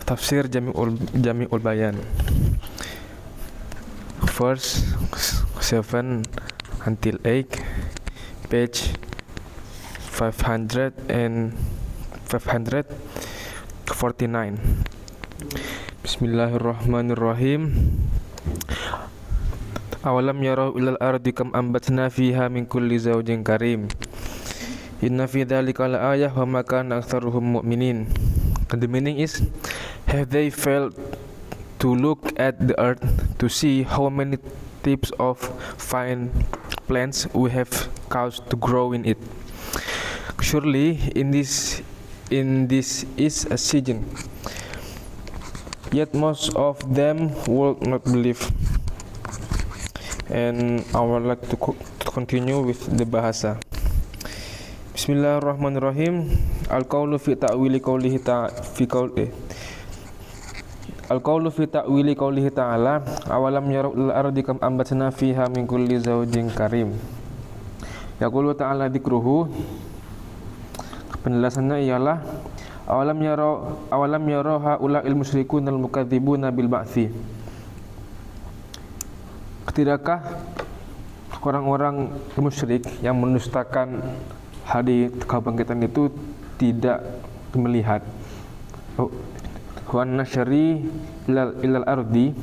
Tafsir Jami'ul Bayan, verse 7 until 8, page 500 and 549. Bismillahirrahmanirrahim. Awalam yarau ilal ardi kam ambatna fiha min kulli zawjin karim. Inna fi dzalika laayah wa ma kana aktsaruhum mu'minin. The meaning is, have they failed to look at the earth to see how many types of fine plants we have caused to grow in it? Surely in this is a season. Yet most of them will not believe. And I would like to continue with the bahasa. Bismillahirrahmanirrahim. Al-qawlu fi ta'wili qawlihi ta'ala awalam yarau ilal ardi kam ambatna fiha min kulli zawjin karim. Yaqulu ta'ala dzikruhu. Penjelasannya ialah awalam yarau haula'il musyrikun al mukadzibuna bil ba'tsi. Tidakkah orang-orang musyrik yang mendustakan hari kebangkitan itu tidak melihat wan nasyri ilal ardi,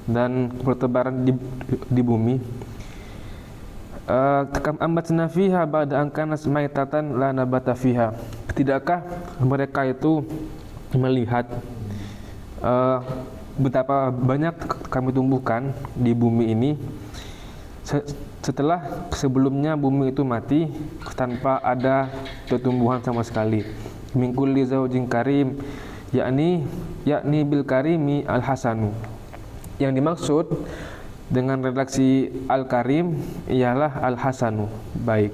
dan bertebaran di bumi, kam ambatna fiha ba'da an kanat maitatan la nabata fiha. Tidakkah mereka itu melihat betapa banyak kami tumbuhkan di bumi ini setelah sebelumnya bumi itu mati tanpa ada tumbuhan sama sekali. Min kulli zawjin karim, yakni bil karimi al hasanu. Yang dimaksud dengan redaksi al karim ialah al hasanu, baik.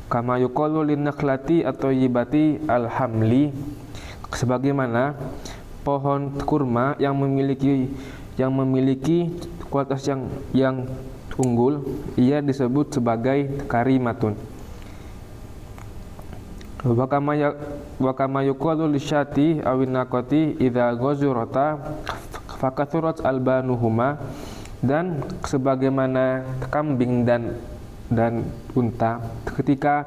Kama yuqalu lin nakhlati atau yibati al hamli, sebagaimana pohon kurma yang memiliki kualitas yang unggul, ia disebut sebagai karimatun. Wa kama yuqalu lisyati awin naqati idza ghazurata fakathurat albanuhuma, dan sebagaimana kambing dan unta ketika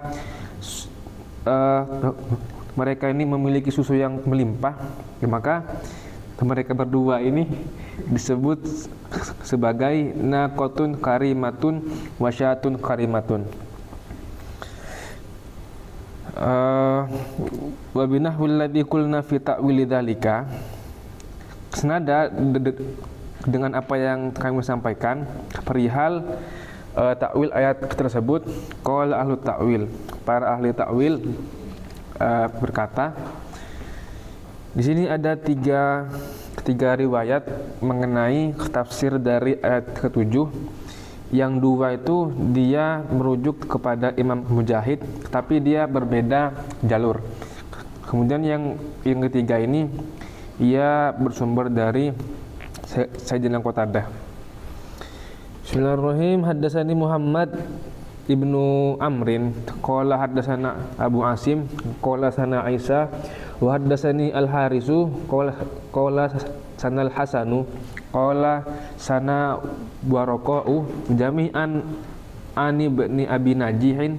mereka ini memiliki susu yang melimpah, maka mereka berdua ini disebut sebagai naqatun karimatun wasyatun karimatun. Wa binahwil ladzi qulna fi ta'wili dzalika, senada dengan apa yang kami sampaikan perihal takwil ayat tersebut. Qala ahlu takwil, para ahli takwil berkata, di sini ada tiga riwayat mengenai tafsir dari ayat ke-7. Yang dua itu dia merujuk kepada Imam Mujahid, tapi dia berbeda jalur. Kemudian yang ketiga ini ia bersumber dari Sayyidina Qatadah. Bismillahirrahmanirrahim. Haddatsani Muhammad ibnu Amrin qala haddatsana Abu Asim qala sana Aisyah wa haddatsani Al-Harisu qala sanal Hasanu qala sana Waraqa'u jami'an ani ibni Abi Najihin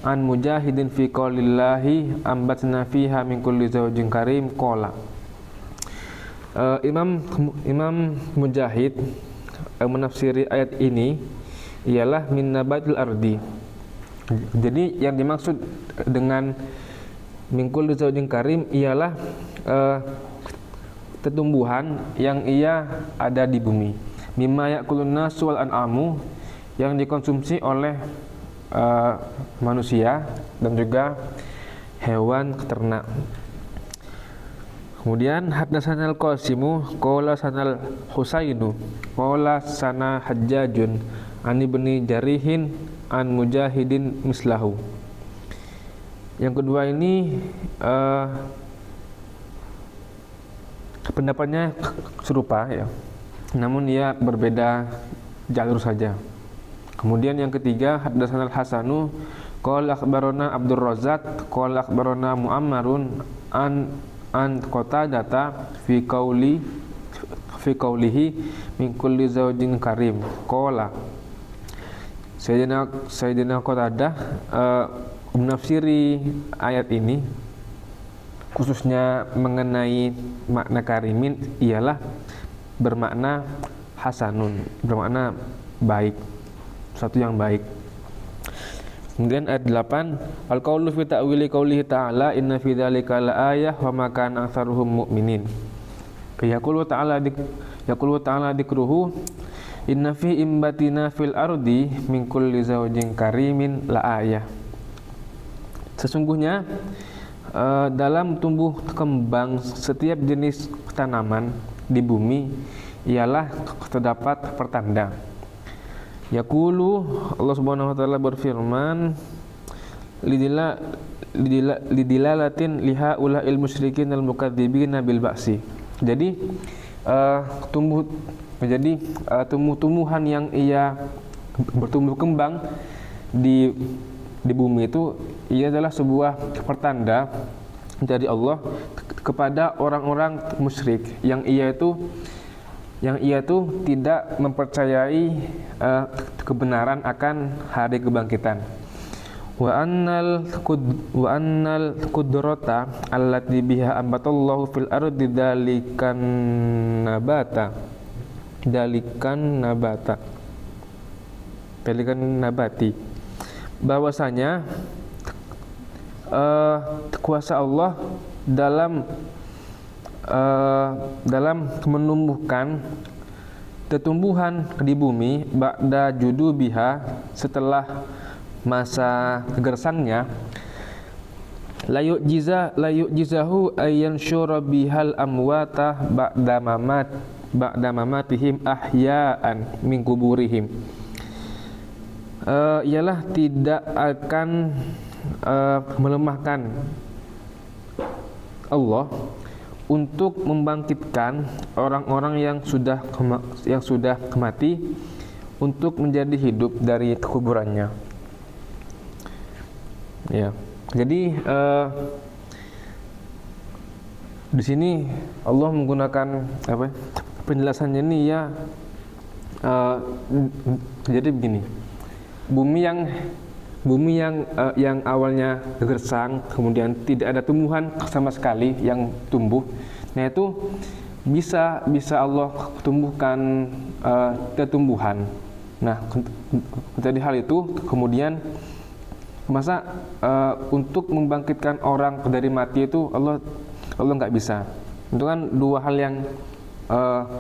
an Mujahidin fi qaulillahi ambatna fiha min kulli zawjin karim qala. Imam Mujahid menafsiri ayat ini ialah min nabatil ardi. Jadi yang dimaksud dengan min kulli zawjin karim ialah tumbuhan yang ia ada di bumi. Mimma yakulun nasu wal an'amu, yang dikonsumsi oleh manusia dan juga hewan ternak. Kemudian haddatsana al-Qasimu qala sanal Husainu qala sana Hajjajun an ibni Jarihin an Mujahidin mislahu. Yang kedua ini pendapatnya serupa ya, namun ia berbeda jalur saja. Kemudian yang ketiga haddatsana al-Hasanu qala akhbarana Abdur Razzaq qala akhbarana Muammarun an Qatadata fi qaulihi min kulli zawjin karim qala. Sayyidina Qatadah menafsiri ayat ini khususnya mengenai makna karimin ialah bermakna hasanun, bermakna baik, satu yang baik. Kemudian ayat 8, al-qaulu fi ta'wili qaulihi ta'ala inna fi dzalika laayah wa ma kana aktsaruhum mu'minin. Yaqulu ta'ala dikruhu inna fi imbatina fil ardi min kulli zawjin karimin laayah. Sesungguhnya dalam tumbuh kembang setiap jenis tanaman di bumi ialah terdapat pertanda. Yaqulu, Allah Subhanahu wa taala berfirman, lidilalatin liha ula'il musyrikin al mukadzibina bil ba'si. Jadi tumbuh-tumbuhan yang ia bertumbuh kembang di bumi itu ia adalah sebuah pertanda dari Allah kepada orang-orang musyrik yang ia itu tidak mempercayai kebenaran akan hari kebangkitan. Wa annal qudrata allati biha ambatallahu fil ardi dalikan nabati, bahwasanya kuasa Allah dalam menumbuhkan tumbuhan di bumi ba'da judubiha, setelah masa gersangnya, la yu'jizahu ayyan syura bihal amwata ba'da mamatihim ahya'an min kuburihim. Ialah tidak akan melemahkan Allah untuk membangkitkan orang-orang yang sudah mati untuk menjadi hidup dari kuburannya. Ya, jadi di sini Allah menggunakan penjelasannya ini ya. Jadi begini, bumi yang awalnya gersang, kemudian tidak ada tumbuhan sama sekali yang tumbuh, nah itu bisa Allah tumbuhkan tumbuhan. Nah, dari hal itu kemudian masa untuk membangkitkan orang dari mati itu Allah nggak bisa. Itu kan dua hal yang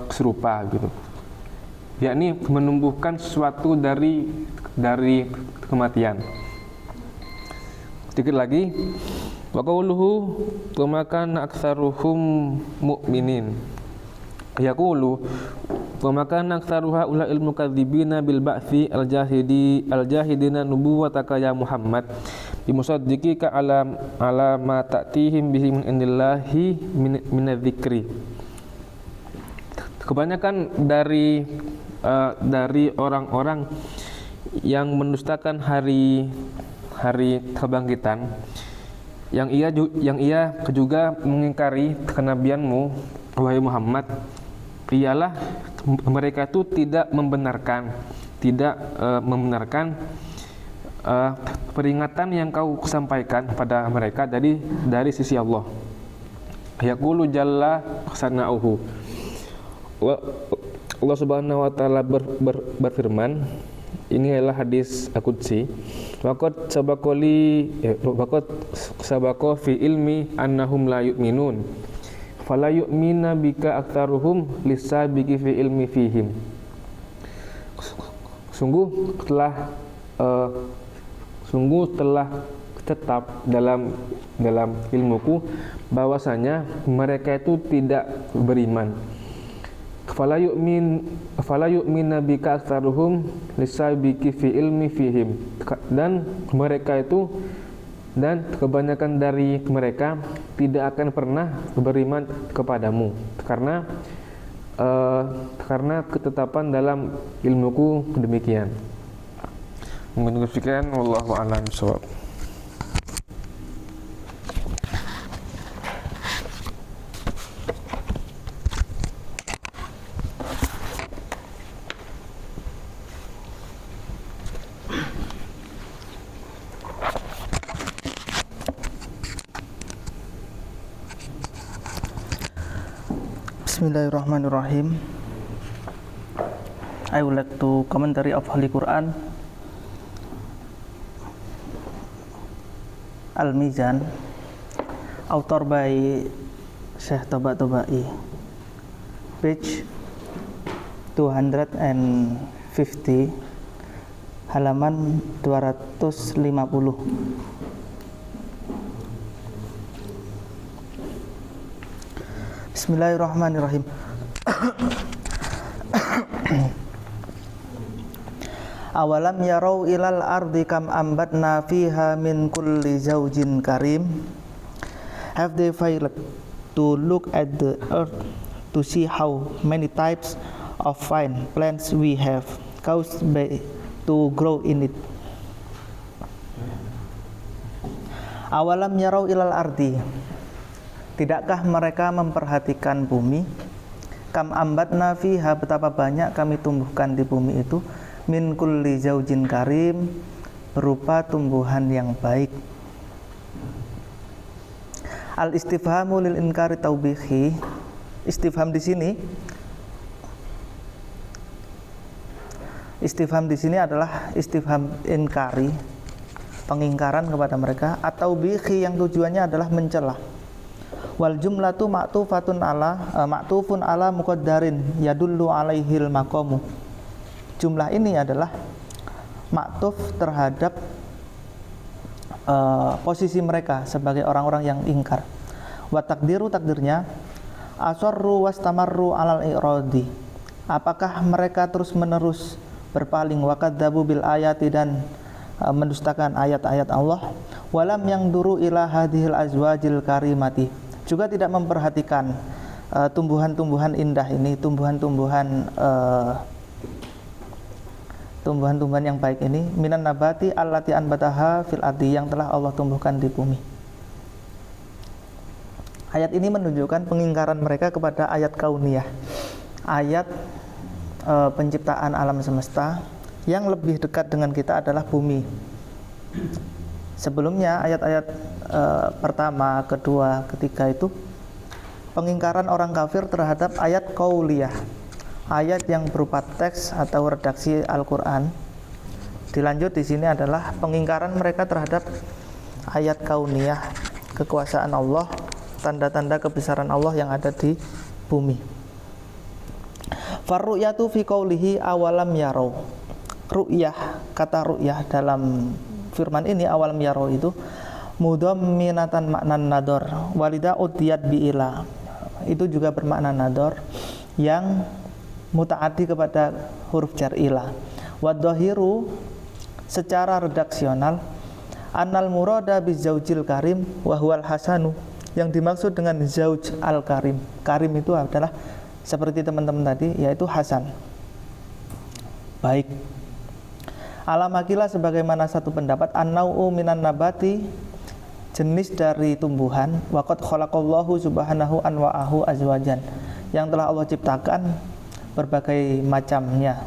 serupa gitu, yakni menumbuhkan sesuatu dari kematian. Sedikit lagi, wa qauluhu wa kana aktsaruhum mu'minin. Yaqulu wa kana aktsaruha ula'il mukadzibina bil ba'tsi al-jahidina nubuwataka ya Muhammad bimusaddiqika ala ma ta'tihim bihi min indillahi minadz-dzikri. Kebanyakan dari orang-orang yang mendustakan hari kebangkitan, yang ia juga mengingkari kenabianmu wahai Muhammad, ialah mereka itu tidak membenarkan peringatan yang kau sampaikan pada mereka dari sisi Allah. Yaqulu jalla sana'uhu. Allah Subhanahu wa taala berfirman, ini adalah hadis qudsi. Waqad sabaqo fi ilmi annahum la yu'minun. Fala yu'mina bika aktsaruhum lisabiqi fi ilmi fihim. Sungguh telah tetap dalam ilmuku bahwasanya mereka itu tidak beriman. Fala yu'mina bika aktsaruhum lisabiqi fi ilmi fihim. Dan mereka itu dan kebanyakan dari mereka tidak akan pernah beriman kepadamu karena ketetapan dalam ilmuku demikian. Mungkin demikian, wallahu a'lam bishawab. Bismillahirrahmanirrahim. I would like to commentary of Holy Quran, Al-Mizan, author by Syekh Tabatabai, page 250, halaman 250. Bismillahirrahmanirrahim. Awalam yarau ilal ardi kam ambatna fiha min kulli zawjin karim. Have they failed to look at the earth to see how many types of fine plants we have caused by to grow in it? Awalam yarau ilal ardi. Tidakkah mereka memperhatikan bumi? Kam ambatna fiha, betapa banyak kami tumbuhkan di bumi itu, min kulli zaujin karim, berupa tumbuhan yang baik. Al istifhamu lil inkari taubihi. Istifham di sini adalah istifham inkari, pengingkaran kepada mereka, atau bihi yang tujuannya adalah mencela. Wal jumlatu ma'tufun ala muqaddarin yadullu alaihil maqamu. Jumlah ini adalah ma'tuf terhadap posisi mereka sebagai orang-orang yang ingkar. Wa takdirnya asarru wastamarru alal i'radi. Apakah mereka terus-menerus berpaling, wa kadzabu bil ayati, dan mendustakan ayat-ayat Allah. Walam yang duru ila hadhil azwajil karimati, juga tidak memperhatikan tumbuhan-tumbuhan indah ini, tumbuhan-tumbuhan yang baik ini, minan nabati allati anbataha fil ardi, yang telah Allah tumbuhkan di bumi. Ayat ini menunjukkan pengingkaran mereka kepada ayat kauniyah, ayat penciptaan alam semesta. Yang lebih dekat dengan kita adalah bumi. Sebelumnya ayat-ayat pertama, kedua, ketiga itu pengingkaran orang kafir terhadap ayat qauliyah, ayat yang berupa teks atau redaksi Al-Qur'an. Dilanjut di sini adalah pengingkaran mereka terhadap ayat kauniyah, kekuasaan Allah, tanda-tanda kebesaran Allah yang ada di bumi. Farru'yatu fi qaulihi awalam yarau. Ru'yah, kata ru'yah dalam firman ini awalam yarau itu mudhamminatan maknan nador, walida udiyat bi'ila, itu juga bermakna nador yang mutaaddi kepada huruf jar ila. Wadhahiru, secara redaksional, annal murada bizaujil karim wa huwal hasanu, yang dimaksud dengan zauj al karim. Karim itu adalah seperti teman-teman tadi, yaitu hasan, baik. Alamakila, sebagaimana satu pendapat, an-nau'u minan nabati, jenis dari tumbuhan, waqad khalaqallahu subhanahu anwa'ahu azwajan, yang telah Allah ciptakan berbagai macamnya.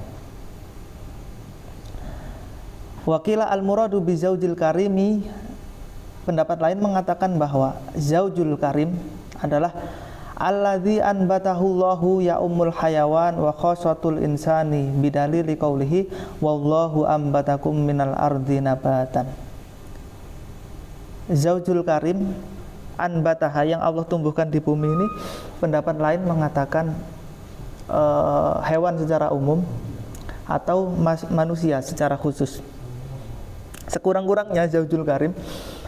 Wakila al-muradu bi zaujil karimi, pendapat lain mengatakan bahwa zaujul karim adalah alladzi anbatahullahu ya ummul hayawan wa khossatul insani bidalili qaulihi wallahu ambatakum minal ardi nabatan. Zaujul karim anbataha, yang Allah tumbuhkan di bumi ini, pendapat lain mengatakan hewan secara umum atau manusia secara khusus. Sekurang-kurangnya zaujul karim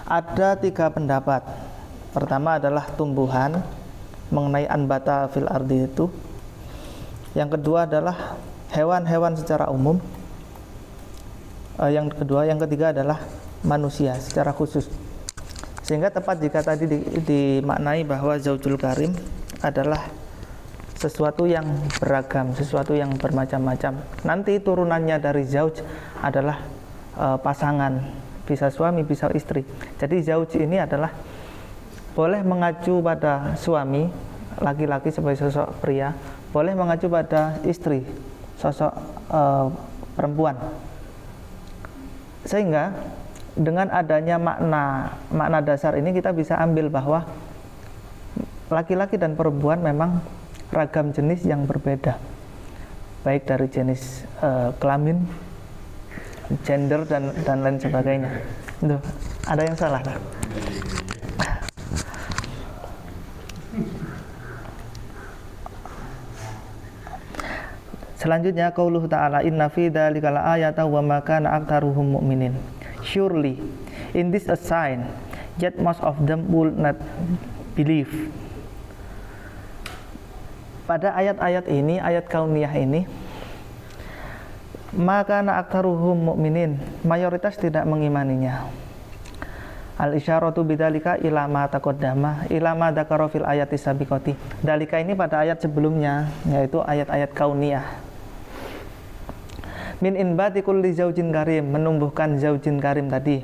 ada 3 pendapat. Pertama adalah tumbuhan, mengenai anbata fil ardi itu. Yang kedua adalah hewan-hewan secara umum. Yang ketiga adalah manusia secara khusus. Sehingga tepat jika tadi dimaknai bahwa zaujul karim adalah sesuatu yang beragam, sesuatu yang bermacam-macam. Nanti turunannya dari zauj adalah pasangan, bisa suami, bisa istri. Jadi zauj ini adalah boleh mengacu pada suami, laki-laki sebagai sosok pria, boleh mengacu pada istri, sosok perempuan. Sehingga dengan adanya makna dasar ini kita bisa ambil bahwa laki-laki dan perempuan memang ragam jenis yang berbeda, baik dari jenis kelamin, gender dan lain sebagainya. Itu ada yang salah lah. Selanjutnya qauluhu ta'ala inna fi dzalika la'ayatan wa ma kana aktsaruhum mu'minin. Surely in this a sign, yet most of them will not believe. Pada ayat-ayat ini, ayat kauniyah ini, maka aktsaruhum mu'minin, mayoritas tidak mengimaninya. Al-isyaratu bidzalika ila ma taqaddama ila ma dzakara fil ayati sabiqati. Dalika ini pada ayat sebelumnya, yaitu ayat-ayat kauniyah. Min inbati kulli zaujin karim, menumbuhkan zaujin karim tadi,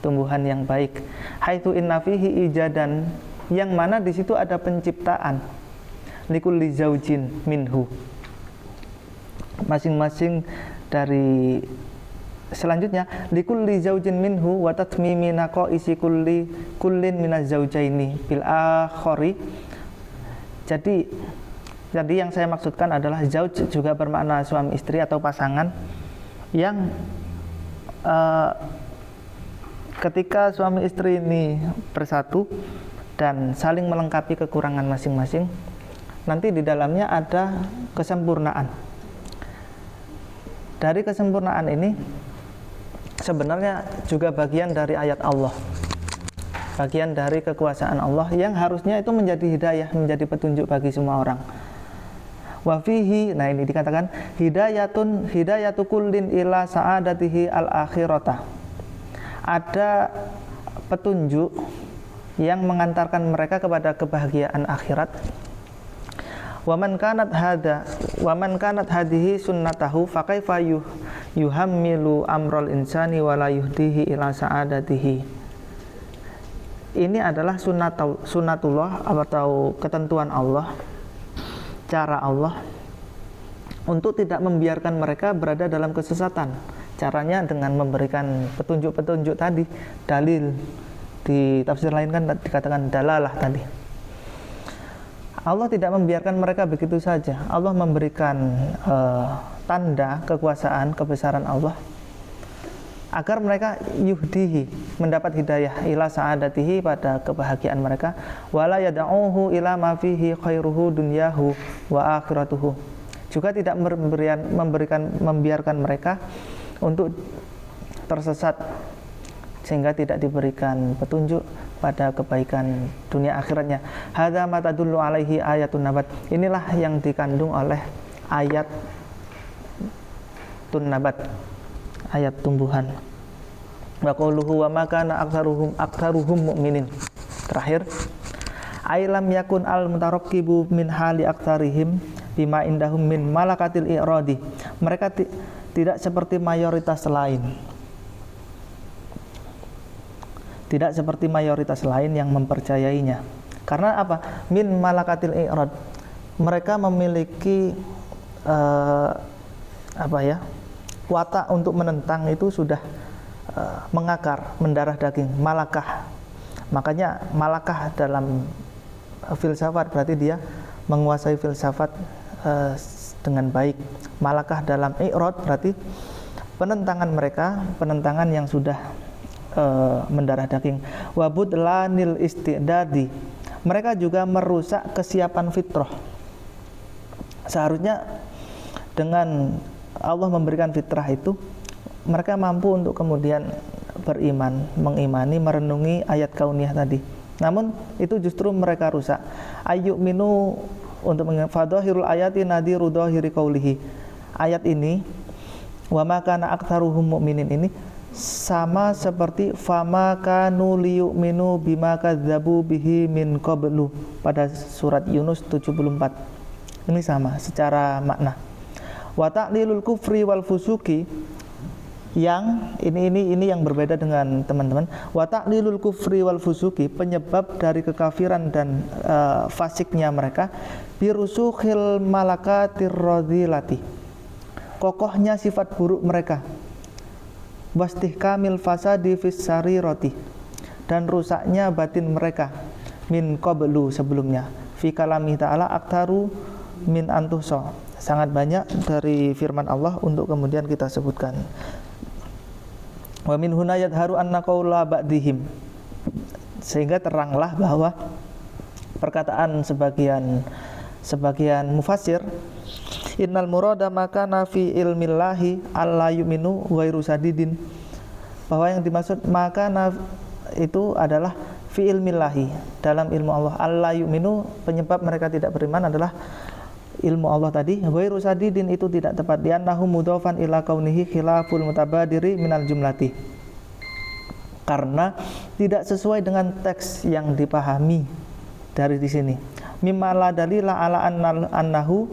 tumbuhan yang baik. Haitsu inna fihi ijadan, yang mana di situ ada penciptaan. Likulli zaujin minhu, masing-masing dari. Selanjutnya likulli zaujin minhu wa tatmimi naqaisi kullin minaz zaujaini bil akhari. Jadi yang saya maksudkan adalah zauj juga bermakna suami istri atau pasangan yang ketika suami istri ini bersatu dan saling melengkapi kekurangan masing-masing, nanti di dalamnya ada kesempurnaan. Dari kesempurnaan ini sebenarnya juga bagian dari ayat Allah, bagian dari kekuasaan Allah yang harusnya itu menjadi hidayah, menjadi petunjuk bagi semua orang. Wa fihi, nah ini dikatakan hidayatu kullin ila sa'adatihi al-akhirata. Ada petunjuk yang mengantarkan mereka kepada kebahagiaan akhirat. Wa man kanat hadhihi sunnatahu fa kaifa yuhammilu amral insani wa la yuhdihi ila sa'adatihi. Ini adalah sunnatullah atau ketentuan Allah, cara Allah untuk tidak membiarkan mereka berada dalam kesesatan. Caranya dengan memberikan petunjuk-petunjuk tadi, dalil. Di tafsir lain kan dikatakan dalalah tadi. Allah tidak membiarkan mereka begitu saja. Allah memberikan tanda kekuasaan, kebesaran Allah agar mereka yuhdihi, mendapat hidayah ila sa'adatihi, pada kebahagiaan mereka, wala yad'uhu ila ma fihi khairuhu dunyahu wa akhiratuhu. Juga tidak membiarkan mereka untuk tersesat sehingga tidak diberikan petunjuk pada kebaikan dunia akhiratnya. Hadza ma tadullu alaihi ayatun nabat. Inilah yang dikandung oleh ayat nabat, ayat tumbuhan. Wa qauluhu wa ma kana aktsaruhum mu'minin. Terakhir, ailam yakun al mutarakkibu min hali aktsarihim bima indahum min malakatil i'radi. Mereka tidak seperti mayoritas lain. Tidak seperti mayoritas lain yang mempercayainya. Karena apa? Min malakatil i'rad. Mereka memiliki watak untuk menentang itu sudah mengakar, mendarah daging, malakah. Makanya malakah dalam filsafat berarti dia menguasai filsafat dengan baik. Malakah dalam i'rad berarti penentangan mereka, penentangan yang sudah mendarah daging. Wabud lanil istidadi, mereka juga merusak kesiapan fitrah. Seharusnya dengan Allah memberikan fitrah itu, mereka mampu untuk kemudian beriman, mengimani, merenungi ayat kauniyah tadi. Namun itu justru mereka rusak. Ayyuk minu untuk fadhahirul ayati nadiru dhahiri qaulihi. Ayat ini wa ma kana aktsaruhum mu'minin ini sama seperti fama kanu liyu'minu bima kadzabu bihi min qablu pada surat Yunus 74. Ini sama secara makna. Wa ta'lilul kufri wal fusuki, yang ini yang berbeda dengan teman-teman. Wa ta'lilul kufri wal fusuki, penyebab dari kekafiran dan fasiknya mereka, birusukhil malakatir radhilati, kokohnya sifat buruk mereka, wastihkamil fasadi fis sarirati, dan rusaknya batin mereka, min qablu sebelumnya, fi kalami ta'ala aktaru min antuso, sangat banyak dari firman Allah untuk kemudian kita sebutkan. Wa min huna yadharu anna qaula ba'dihim, sehingga teranglah bahwa perkataan sebagian mufassir, innal murada makana fi ilmillahi alla yu'minu ghairu sadidin, bahwa yang dimaksud makana itu adalah fi ilmillahi, dalam ilmu Allah, alla yu'minu, penyebab mereka tidak beriman adalah ilmu Allah tadi. Ghairu sadidin itu tidak tepat, li'annahu mudhafan ila kaunihi khilaful mutabadiri minal jumlati, karena tidak sesuai dengan teks yang dipahami dari di sini. Mimma la dalila ala annahu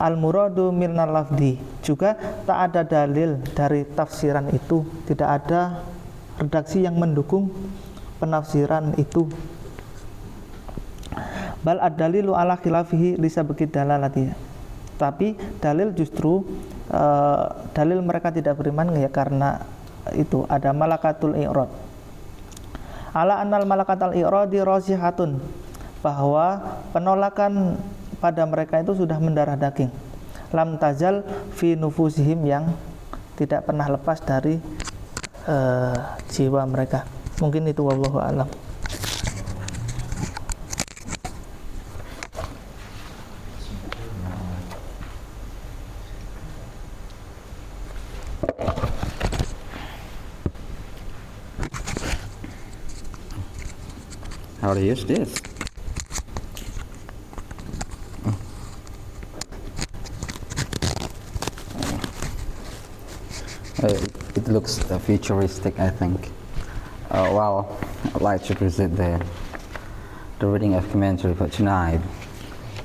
al-muradu minal lafdi, juga tak ada dalil dari tafsiran itu, tidak ada redaksi yang mendukung penafsiran itu. Bal ad-dalilu ala khilafihi lisabqid dalalati, tapi dalil justru dalil mereka tidak beriman ya karena itu ada malakatul i'rad. Ala annal malakatul i'radi rasihatun, bahwa penolakan pada mereka itu sudah mendarah daging, lam tazal fi nufusihim, yang tidak pernah lepas dari jiwa mereka. Mungkin itu, wallahu a'lam. How to use this? It looks futuristic, I think. Well, I'd like to present the reading of commentary for tonight.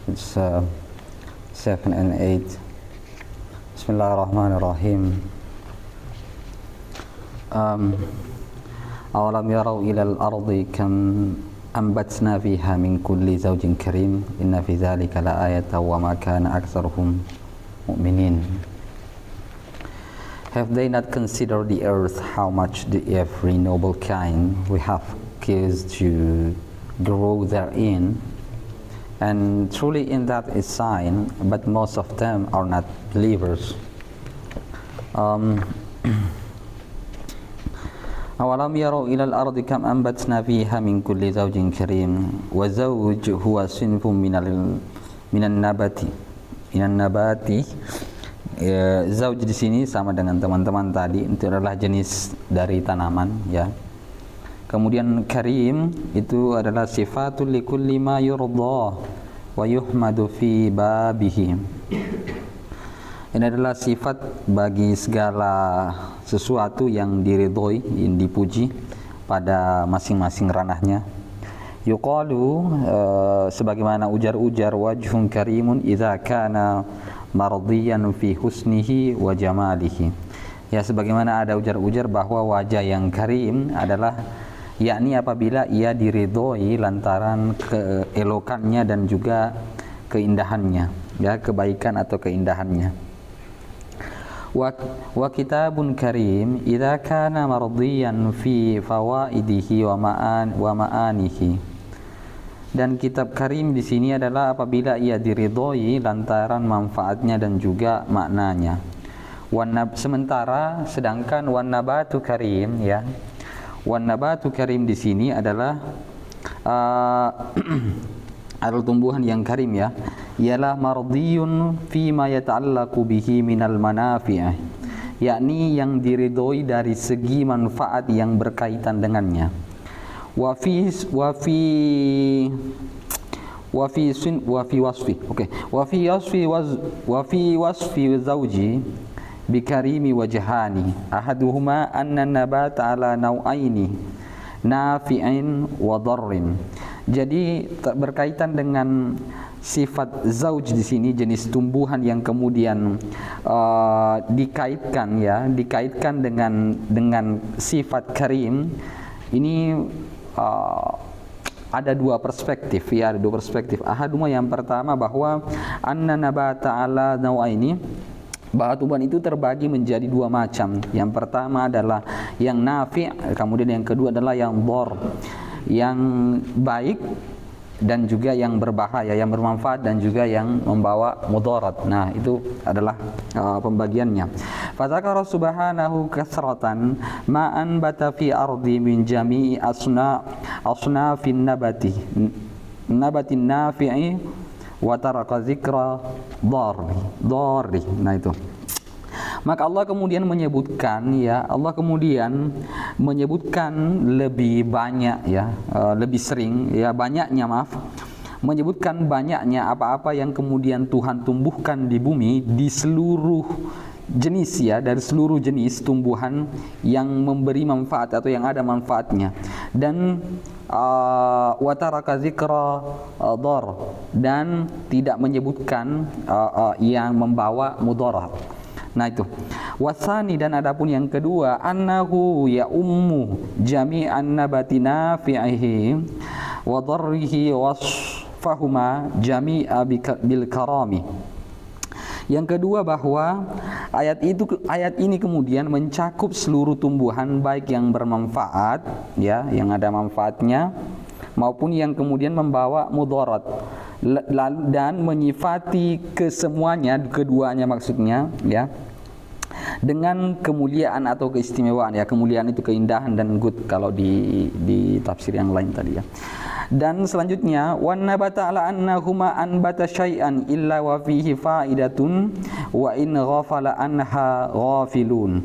It's 7 and 8. Bismillahirrahmanirrahim. أولم يروا إلى الأرض كم أنبتنا فيها من كل زوج كريم إن في ذلك لآية وما كان أكثرهم مؤمنين. Have they not considered the earth, how much the every noble kind we have caused to grow therein? And truly in that is sign, but most of them are not believers. أولم يروا إلى الأرض كم أنبتنا فيها من كل زوج كريم وزوج هو صنف من النبات Zauj di sini sama dengan teman-teman tadi, itu adalah jenis dari tanaman ya. Kemudian karim itu adalah sifatul likulli ma yurda wa yuhmadu fi babihi. Ini adalah sifat bagi segala sesuatu yang diridhoi, yang dipuji pada masing-masing ranahnya. Yuqalu sebagaimana ujar-ujar wajhun karimun idza kana mardiyan fi husnihi wa jamalihi. Ya, sebagaimana ada ujar-ujar bahwa wajah yang karim adalah yakni apabila ia diridhoi lantaran keelokannya dan juga keindahannya, ya, kebaikan atau keindahannya. wa kitabun karim idza kana mardiyan fi fawaidihi wa ma'anihi. Dan kitab karim di sini adalah apabila ia diridhoi lantaran manfaatnya dan juga maknanya. Sementara sedangkan wan nabatu karim ya. Wan nabatu karim di sini adalah adalah tumbuhan yang karim ya, ialah mardiyun fi ma yata'allaqu bihi minal manafi', yakni yang diridhoi dari segi manfaat yang berkaitan dengannya. Wa fi wasfi zawji bi karimi wajhani ahaduhuma anna nabata ala nau'aini nafi'in wa darrin. Jadi berkaitan dengan sifat zauj di sini, jenis tumbuhan yang kemudian dikaitkan dengan sifat karim. Ini ada dua perspektif ya, ada dua perspektif. Ahaduma yang pertama bahwa anna nabata ala nau'aini, bahwa tumbuhan itu terbagi menjadi dua macam. Yang pertama adalah yang nafi', kemudian yang kedua adalah yang dhar, yang baik dan juga yang berbahaya, yang bermanfaat dan juga yang membawa mudarat. Nah, itu adalah pembagiannya. Fadzakara subhanahu kasratan ma anbata fi ardi min jami'i asnafin nabatin nafi'i wa taraka dzikra dharri. Nah, itu. Maka Allah kemudian menyebutkan lebih banyak ya, lebih sering ya, menyebutkan banyaknya apa-apa yang kemudian Tuhan tumbuhkan di bumi, di seluruh jenis ya, dari seluruh jenis tumbuhan yang memberi manfaat atau yang ada manfaatnya. Dan wa taraka dzikra dhar, dan tidak menyebutkan yang membawa mudarat. Nah, itu. Wasani, dan adapun yang kedua, annahu ya ummu jami'an nabati nafi'ihi wa dharrihi wasfahuma jami'a bil karami. Yang kedua bahwa ayat ini kemudian mencakup seluruh tumbuhan baik yang bermanfaat ya, yang ada manfaatnya, maupun yang kemudian membawa mudarat, dan menyifati kesemuanya, keduanya maksudnya ya, dengan kemuliaan atau keistimewaan ya. Kemuliaan itu keindahan dan good kalau di tafsir yang lain tadi ya. Dan selanjutnya, wan nabata ala annahuma anbata syai'an illa wa fihi faidatun wa in ghafala anha ghafilun.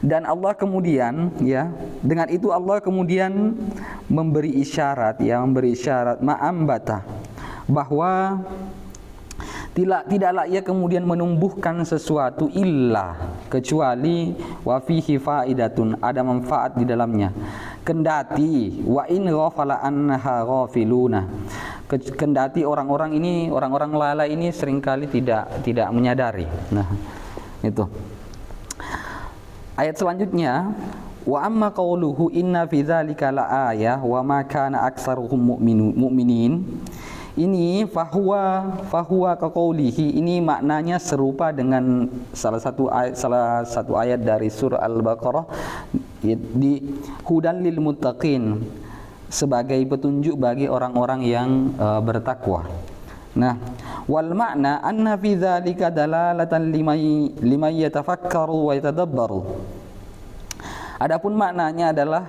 Dan Allah kemudian ya, dengan itu Allah kemudian memberi isyarat ma'ambata, bahwa tidaklah ia kemudian menumbuhkan sesuatu illa, kecuali wa fihi faidatun, ada manfaat di dalamnya. Kendati wa in ghafala anha ghafiluna, kendati orang-orang lalai ini seringkali tidak menyadari. Nah, itu. Ayat selanjutnya, wa amma qauluhu inna fi dzalika laayah wa ma kana aktsaruhum mu'minin. Ini fahuwa kaqaulihi, ini maknanya serupa dengan salah satu ayat dari surah Al-Baqarah di hudan lil muttaqin, sebagai petunjuk bagi orang-orang yang bertakwa. Nah, wal makna anna fi dzalika dalalatan liman yatafakkaru wa yatadabbaru. Adapun maknanya adalah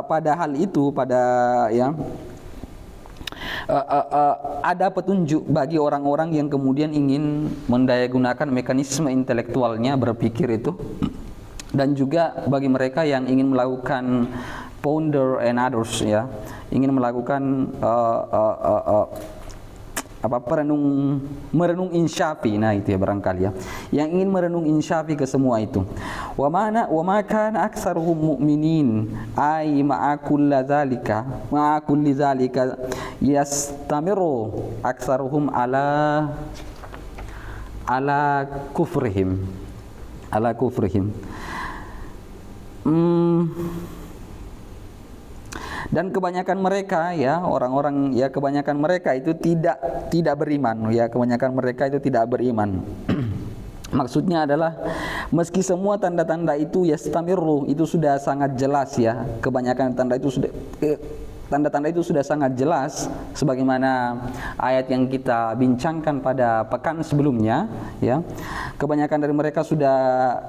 pada hal itu, ada petunjuk bagi orang-orang yang kemudian ingin mendayagunakan mekanisme intelektualnya berpikir itu, dan juga bagi mereka yang ingin melakukan ponder and others ya, ingin melakukan merenung insyafi. Nah, itu ya barangkali ya, yang ingin merenung insyafi ke semua itu. Wa ma kana aktsaruhum mu'minin ay ma'a kulli zalika yastamiru aktsaruhum ala kufrihim. Dan kebanyakan mereka ya, orang-orang ya, kebanyakan mereka itu tidak beriman ya, kebanyakan mereka itu tidak beriman. Maksudnya adalah meski semua tanda-tanda itu yastamiru, itu sudah sangat jelas ya. Kebanyakan tanda-tanda itu sudah sangat jelas sebagaimana ayat yang kita bincangkan pada pekan sebelumnya ya. Kebanyakan dari mereka sudah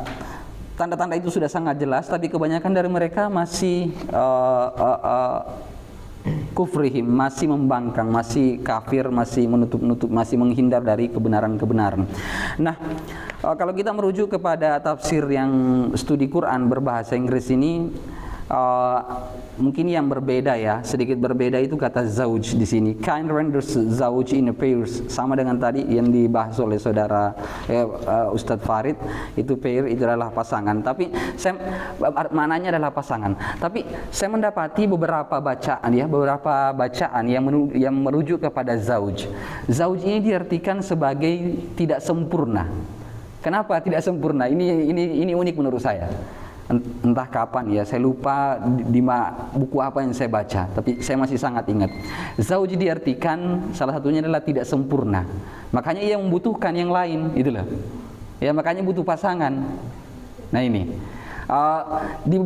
tanda-tanda itu sudah sangat jelas, tapi kebanyakan dari mereka masih kufrihim, masih membangkang, masih kafir, masih menutup-nutup, masih menghindar dari kebenaran-kebenaran. Nah, kalau kita merujuk kepada tafsir yang studi Quran berbahasa Inggris ini, mungkin yang berbeda ya, sedikit berbeda itu kata zauj di sini. Kind renders zauj in a pairs, sama dengan tadi yang dibahas oleh saudara Ustadz Farid, itu pair itu adalah pasangan. Tapi maknanya adalah pasangan. Tapi saya mendapati beberapa bacaan yang merujuk kepada zauj. Zauj ini diartikan sebagai tidak sempurna. Kenapa tidak sempurna? Ini unik menurut saya. Entah kapan ya, saya lupa di buku apa yang saya baca, tapi saya masih sangat ingat. Zauj diartikan salah satunya adalah tidak sempurna. Makanya ia membutuhkan yang lain, itulah. Ya, makanya butuh pasangan. Nah ini. Di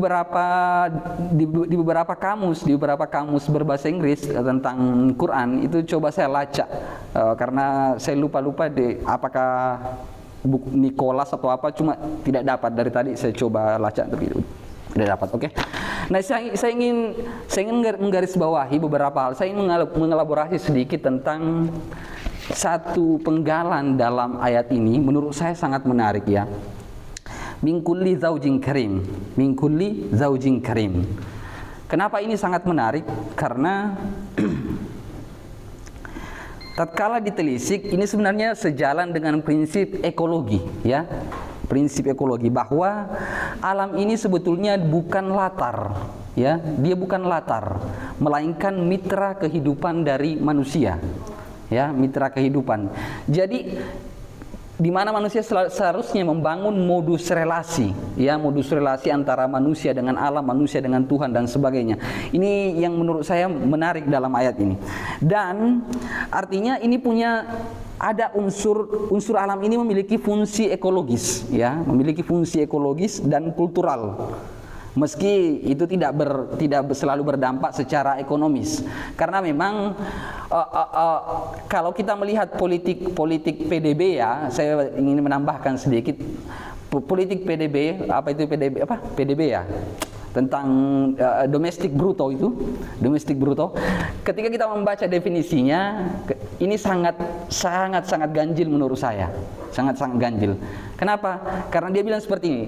beberapa kamus berbahasa Inggris tentang Quran itu coba saya lacak karena saya lupa apakah buku Nicholas atau apa, cuma tidak dapat. Dari tadi saya coba lacak tapi tidak dapat. Oke. Nah, saya ingin menggarisbawahi beberapa hal. Saya ingin mengelaborasi sedikit tentang satu penggalan dalam ayat ini, menurut saya sangat menarik ya. Min kulli zaujin karim. Min kulli zaujin karim. Kenapa ini sangat menarik? Karena tatkala ditelisik, ini sebenarnya sejalan dengan prinsip ekologi ya. Prinsip ekologi bahwa alam ini sebetulnya bukan latar ya, dia bukan latar, melainkan mitra kehidupan dari manusia. Ya, mitra kehidupan. Jadi di mana manusia seharusnya membangun modus relasi, ya, modus relasi antara manusia dengan alam, manusia dengan Tuhan dan sebagainya. Ini yang menurut saya menarik dalam ayat ini. Dan artinya ini ada unsur alam ini memiliki fungsi ekologis, ya, memiliki fungsi ekologis dan kultural. Meski itu tidak selalu berdampak secara ekonomis, karena memang kalau kita melihat politik PDB ya, saya ingin menambahkan sedikit politik PDB, apa itu PDB, apa PDB ya, tentang domestic bruto itu, domestic bruto. Ketika kita membaca definisinya, ini sangat ganjil menurut saya, sangat ganjil. Kenapa? Karena dia bilang seperti ini.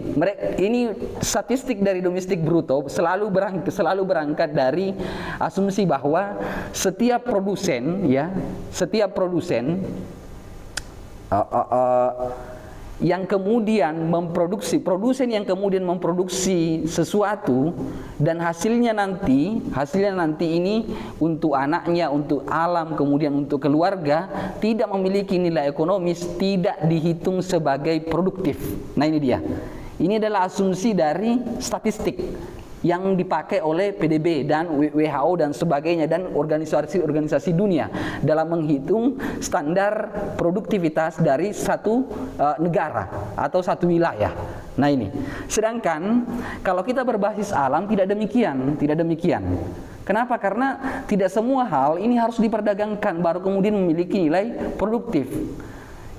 Ini statistik dari domestic bruto selalu berangkat dari asumsi bahwa setiap produsen yang kemudian produsen yang kemudian memproduksi sesuatu dan hasilnya nanti ini untuk anaknya, untuk alam, kemudian untuk keluarga, tidak memiliki nilai ekonomis, tidak dihitung sebagai produktif. Nah ini dia. Ini adalah asumsi dari statistik yang dipakai oleh PDB dan WHO dan sebagainya dan organisasi dunia dalam menghitung standar produktivitas dari satu negara atau satu wilayah. Nah ini. Sedangkan kalau kita berbasis alam tidak demikian. Kenapa? Karena tidak semua hal ini harus diperdagangkan baru kemudian memiliki nilai produktif.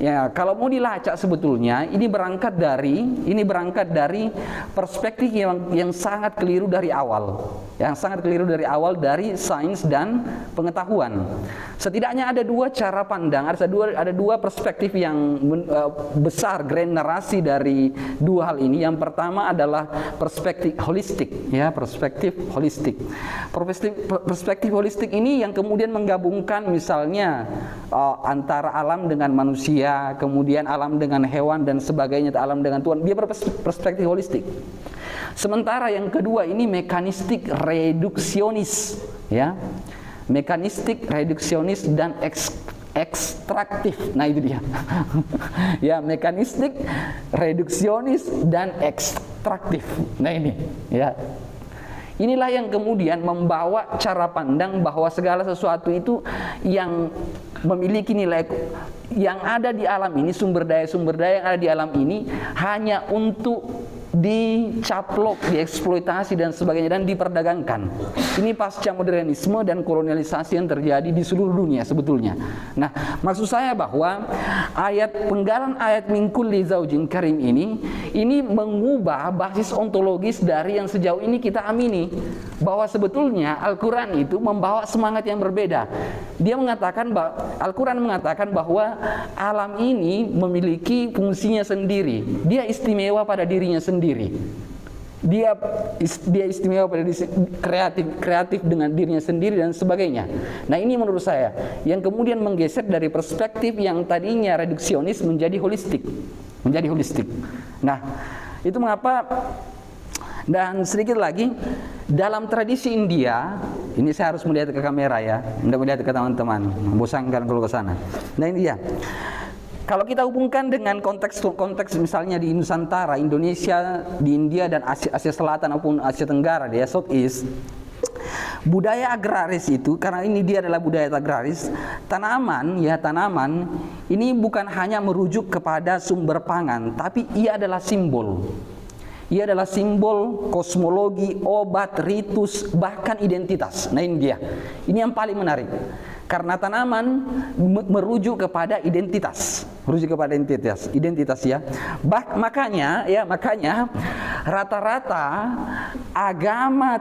Ya, kalau mau dilacak sebetulnya ini berangkat dari perspektif yang sangat keliru dari awal. Yang sangat keliru dari awal dari sains dan pengetahuan. Setidaknya ada dua cara pandang, ada dua perspektif yang besar, grand narasi dari dua hal ini. Yang pertama adalah perspektif holistik, ya, perspektif holistik. Perspektif holistik ini yang kemudian menggabungkan misalnya antara alam dengan manusia, kemudian alam dengan hewan dan sebagainya, alam dengan Tuhan. Dia berperspektif holistik. Sementara yang kedua ini mekanistik reduksionis, ya, mekanistik reduksionis dan ekstraktif. Nah itu dia. Ya, mekanistik reduksionis dan ekstraktif. Nah ini, ya. Inilah yang kemudian membawa cara pandang bahwa segala sesuatu itu yang memiliki nilai yang ada di alam ini, sumber daya yang ada di alam ini hanya untuk dicaplok, dieksploitasi dan sebagainya dan diperdagangkan. Ini pasca modernisme dan kolonialisasi yang terjadi di seluruh dunia sebetulnya. Nah, maksud saya bahwa penggalan ayat min kulli zaujin karim ini mengubah basis ontologis dari yang sejauh ini kita amini, bahwa sebetulnya Al-Qur'an itu membawa semangat yang berbeda. Dia mengatakan Al-Qur'an mengatakan bahwa alam ini memiliki fungsinya sendiri. Dia istimewa pada dirinya sendiri. Dia istimewa pada diri, kreatif dengan dirinya sendiri dan sebagainya. Nah, ini menurut saya yang kemudian menggeser dari perspektif yang tadinya reduksionis menjadi holistik. Nah, itu mengapa. Dan sedikit lagi, dalam tradisi India, ini saya harus melihat ke kamera ya, tidak melihat ke teman-teman, membosankan kalau ke sana. Nah, ini dia. Kalau kita hubungkan dengan konteks misalnya di Nusantara, Indonesia, di India dan Asia Selatan maupun Asia Tenggara, di Southeast, budaya agraris itu, karena ini dia adalah budaya agraris, tanaman ini bukan hanya merujuk kepada sumber pangan, tapi ia adalah simbol. Ia adalah simbol, kosmologi, obat, ritus, bahkan identitas. Nah, ini dia. Ini yang paling menarik. Karena tanaman merujuk kepada identitas, ya. Makanya rata-rata agama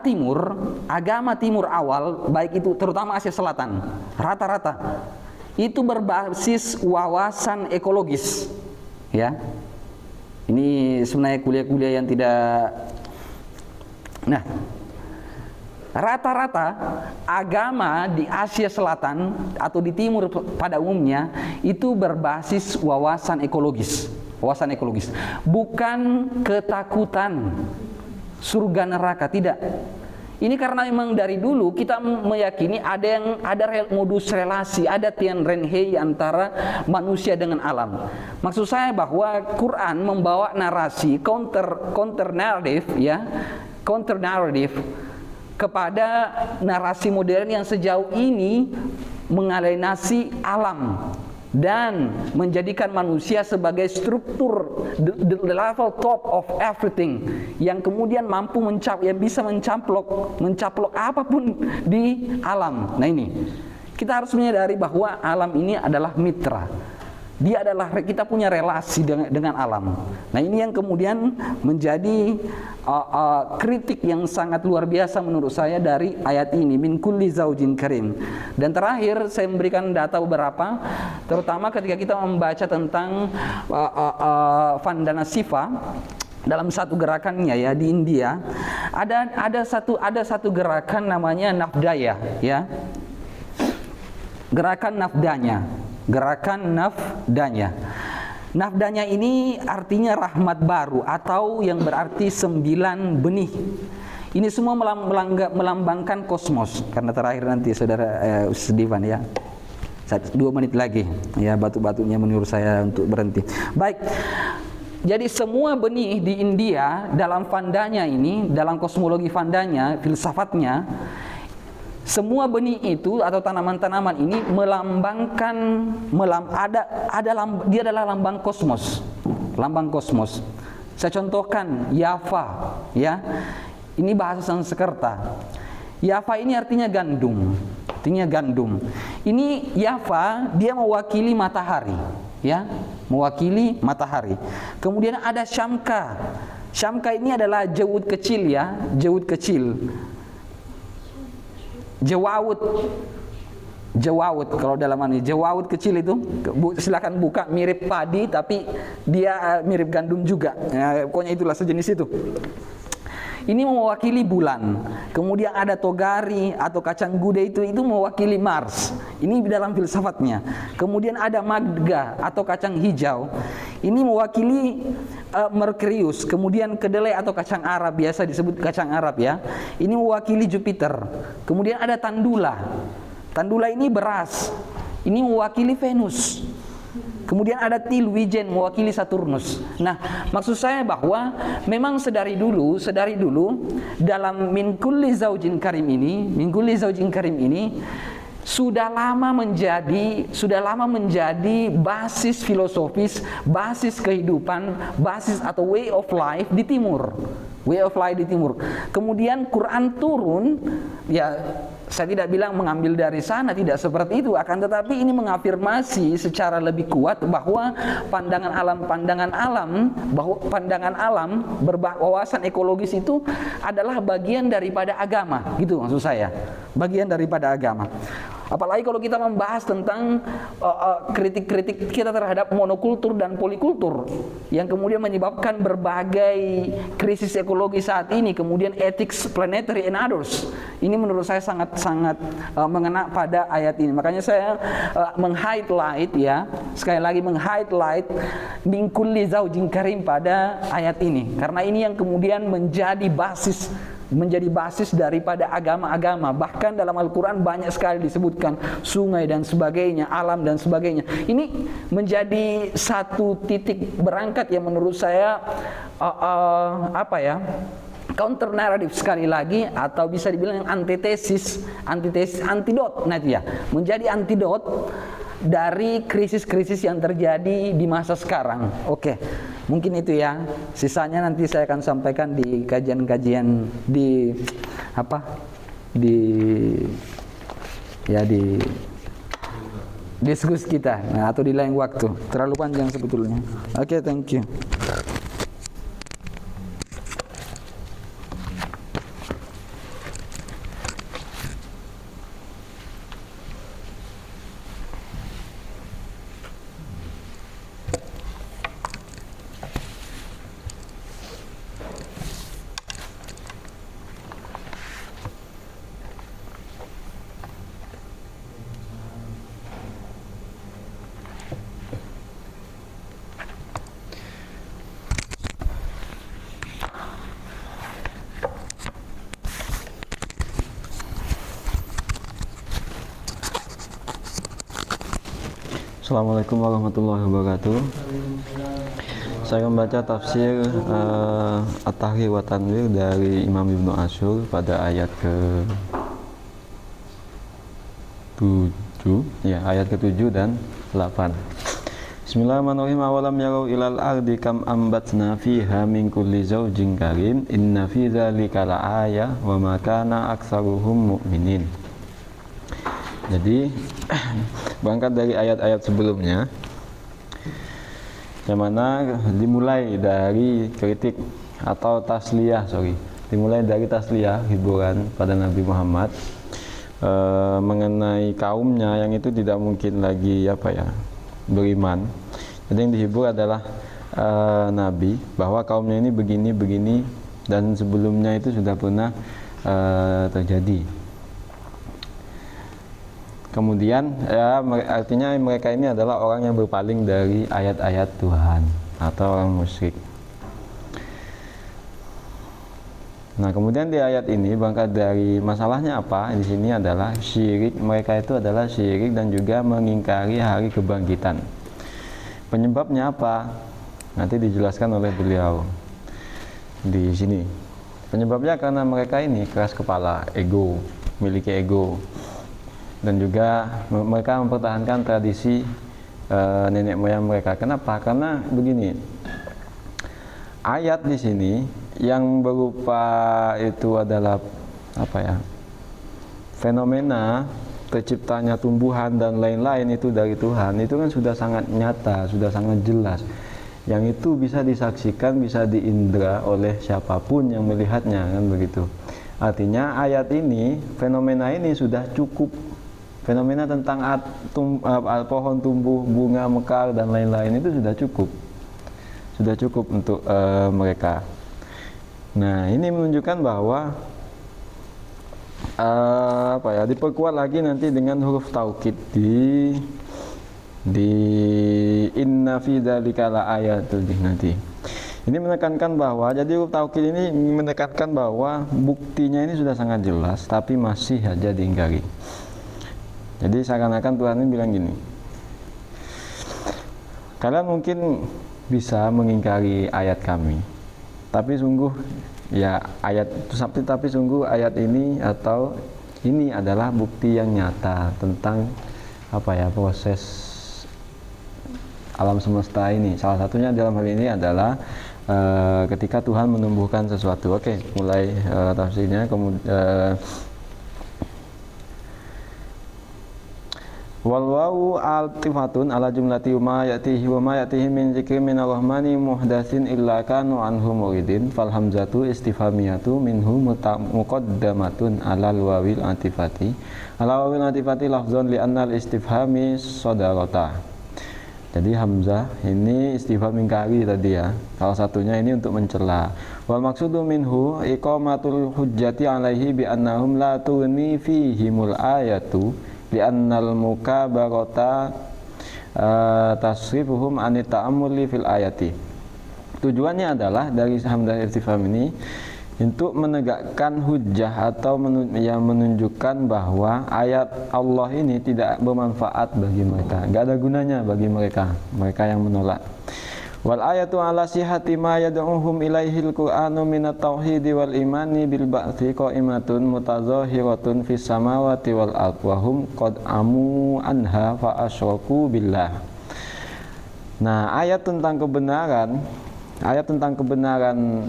timur awal, baik itu terutama Asia Selatan, rata-rata itu berbasis wawasan ekologis, ya. Ini sebenarnya kuliah-kuliah yang tidak. Nah, rata-rata agama di Asia Selatan atau di timur pada umumnya itu berbasis wawasan ekologis, bukan ketakutan surga neraka, tidak. Ini karena memang dari dulu kita meyakini ada modus relasi, ada tian renhei antara manusia dengan alam. Maksud saya bahwa Quran membawa narasi counter narrative, ya, counter narrative kepada narasi modern yang sejauh ini mengalienasi alam dan menjadikan manusia sebagai struktur the level top of everything yang kemudian mampu yang bisa mencaplok apapun di alam. Nah, ini kita harus menyadari bahwa alam ini adalah mitra. Kita punya relasi dengan alam. Nah, ini yang kemudian menjadi kritik yang sangat luar biasa menurut saya dari ayat ini, min kulli zaujin karim. Dan terakhir saya memberikan data beberapa, terutama ketika kita membaca tentang Vandana Shiva dalam satu gerakannya, ya, di India ada satu gerakan namanya Nafdaya, ya. Gerakan Nafdanya. Nafdanya ini artinya rahmat baru atau yang berarti 9 benih. Ini semua melambangkan kosmos. Karena terakhir nanti saudara Ustaz Divan, ya. 2 menit lagi, ya, batuk-batuknya menyuruh saya untuk berhenti. Baik. Jadi semua benih di India dalam Vandanya ini, dalam kosmologi Vandanya, filsafatnya, semua benih itu atau tanaman-tanaman ini dia adalah lambang kosmos. Saya contohkan Yafa, ya. Ini bahasa Sanskerta. Yafa ini artinya gandum. Ini Yafa, dia mewakili matahari, ya, mewakili matahari. Kemudian ada Syamka. Syamka ini adalah jawud kecil, ya, jawud kecil. Jawawut kalau dalam ini jawawut kecil itu silakan buka, mirip padi tapi dia mirip gandum juga, ya, pokoknya itulah sejenis itu. Ini mewakili bulan. Kemudian ada Togari atau kacang gude itu mewakili Mars. Ini dalam filsafatnya. Kemudian ada Magda atau kacang hijau. Ini mewakili Merkurius. Kemudian kedelai atau kacang Arab, biasa disebut kacang Arab, ya. Ini mewakili Jupiter. Kemudian ada Tandula. Tandula ini beras. Ini mewakili Venus. Kemudian ada Tilwijen mewakili Saturnus. Nah, maksud saya bahwa memang sedari dulu dalam min kulli zaujin karim ini sudah lama menjadi basis filosofis, basis kehidupan, basis atau way of life di timur. Kemudian Quran turun, ya saya tidak bilang mengambil dari sana, tidak seperti itu, akan tetapi ini mengafirmasi secara lebih kuat bahwa pandangan alam berwawasan ekologis itu adalah bagian daripada agama, gitu maksud saya, bagian daripada agama. Apalagi kalau kita membahas tentang kritik-kritik kita terhadap monokultur dan polikultur yang kemudian menyebabkan berbagai krisis ekologi saat ini, kemudian ethics planetary and others. Ini menurut saya sangat mengena pada ayat ini. Makanya saya meng-highlight, ya, sekali lagi meng-highlight min kulli zaujin karim pada ayat ini, karena ini yang kemudian menjadi basis daripada agama-agama. Bahkan dalam Al-Quran banyak sekali disebutkan sungai dan sebagainya, alam dan sebagainya. Ini menjadi satu titik berangkat yang menurut saya counter narrative sekali lagi, atau bisa dibilang antitesis, antidot, nah itu ya, menjadi antidot dari krisis-krisis yang terjadi di masa sekarang. Oke, mungkin itu ya. Sisanya nanti saya akan sampaikan di kajian-kajian di diskusi kita, nah, atau di lain waktu. Terlalu panjang sebetulnya. Oke, thank you. Assalamualaikum warahmatullahi wabarakatuh. Saya membaca tafsir At-Tahrir wa Tanwir dari Imam Ibnu Asyur pada ayat ke-7, ya, ayat ke-7 dan 8. Bismillahirrahmanirrahim. Awalam yarau ilal ardi kam ambatna fiha min kulli zaujin karim inna fi dzalika laayah wa ma kana aktsaruhum mu'minin. Jadi berangkat dari ayat-ayat sebelumnya, yang mana dimulai dari kritik atau dimulai dari tasliyah, hiburan pada Nabi Muhammad mengenai kaumnya yang itu tidak mungkin lagi beriman. Jadi yang dihibur adalah Nabi, bahwa kaumnya ini begini dan sebelumnya itu sudah pernah terjadi. Kemudian ya, artinya mereka ini adalah orang yang berpaling dari ayat-ayat Tuhan atau orang musyrik. Nah, kemudian di ayat ini berangkat dari masalahnya apa? Di sini adalah syirik. Mereka itu adalah syirik dan juga mengingkari hari kebangkitan. Penyebabnya apa? Nanti dijelaskan oleh beliau di sini. Penyebabnya karena mereka ini keras kepala, memiliki ego. Dan juga mereka mempertahankan tradisi nenek moyang mereka. Kenapa? Karena begini, ayat di sini yang berupa itu adalah fenomena terciptanya tumbuhan dan lain-lain itu dari Tuhan, itu kan sudah sangat nyata, sudah sangat jelas. Yang itu bisa disaksikan, bisa diindra oleh siapapun yang melihatnya, kan begitu. Artinya ayat ini, fenomena ini sudah cukup. Fenomena tentang pohon tumbuh, bunga mekar dan lain-lain itu sudah cukup untuk mereka. Nah, ini menunjukkan bahwa diperkuat lagi nanti dengan huruf taukid di inna fi dzalika laayatul nanti. Ini menekankan bahwa, jadi huruf taukid ini menekankan bahwa buktinya ini sudah sangat jelas tapi masih saja diingkari. Jadi seakan-akan Tuhan ini bilang gini, Kalian mungkin bisa mengingkari ayat kami, tapi sungguh ayat ini atau ini adalah bukti yang nyata tentang proses alam semesta ini. Salah satunya dalam hal ini adalah ketika Tuhan menumbuhkan sesuatu. Oke, mulai tafsirnya. Wal wawu altifatun ala jumlati ma ya'tihi min dzikri min ar-rahmani muhdatsin illa kanu anhu muridin fal hamzatu istifhamiyatu minhu muqaddamatun ala wawil atifati lafzan li anna al-istifhami sadarata. Jadi hamzah ini istifham ingkari tadi ya. Salah satunya ini untuk mencela. Wal maksudu minhu iqamatul hujjati alaihi bi annahum la tughni fihimul ayatu li'annal mukabarata tasrifuhum anit ta'ammuli fil ayati. Tujuannya adalah dari hamzah istifham ini untuk menegakkan hujjah atau menunjukkan bahwa ayat Allah ini tidak bermanfaat bagi mereka, enggak ada gunanya bagi mereka yang menolak. Wal ayatu ala sihhati ma yad'uhum ilaihil Qur'anu minat tauhidi wal imani bil ba'tsi qa'imatun mutazahiratun fis samawati wal ardh wa hum qad amu anha fa asyraku billah. Nah, ayat tentang kebenaran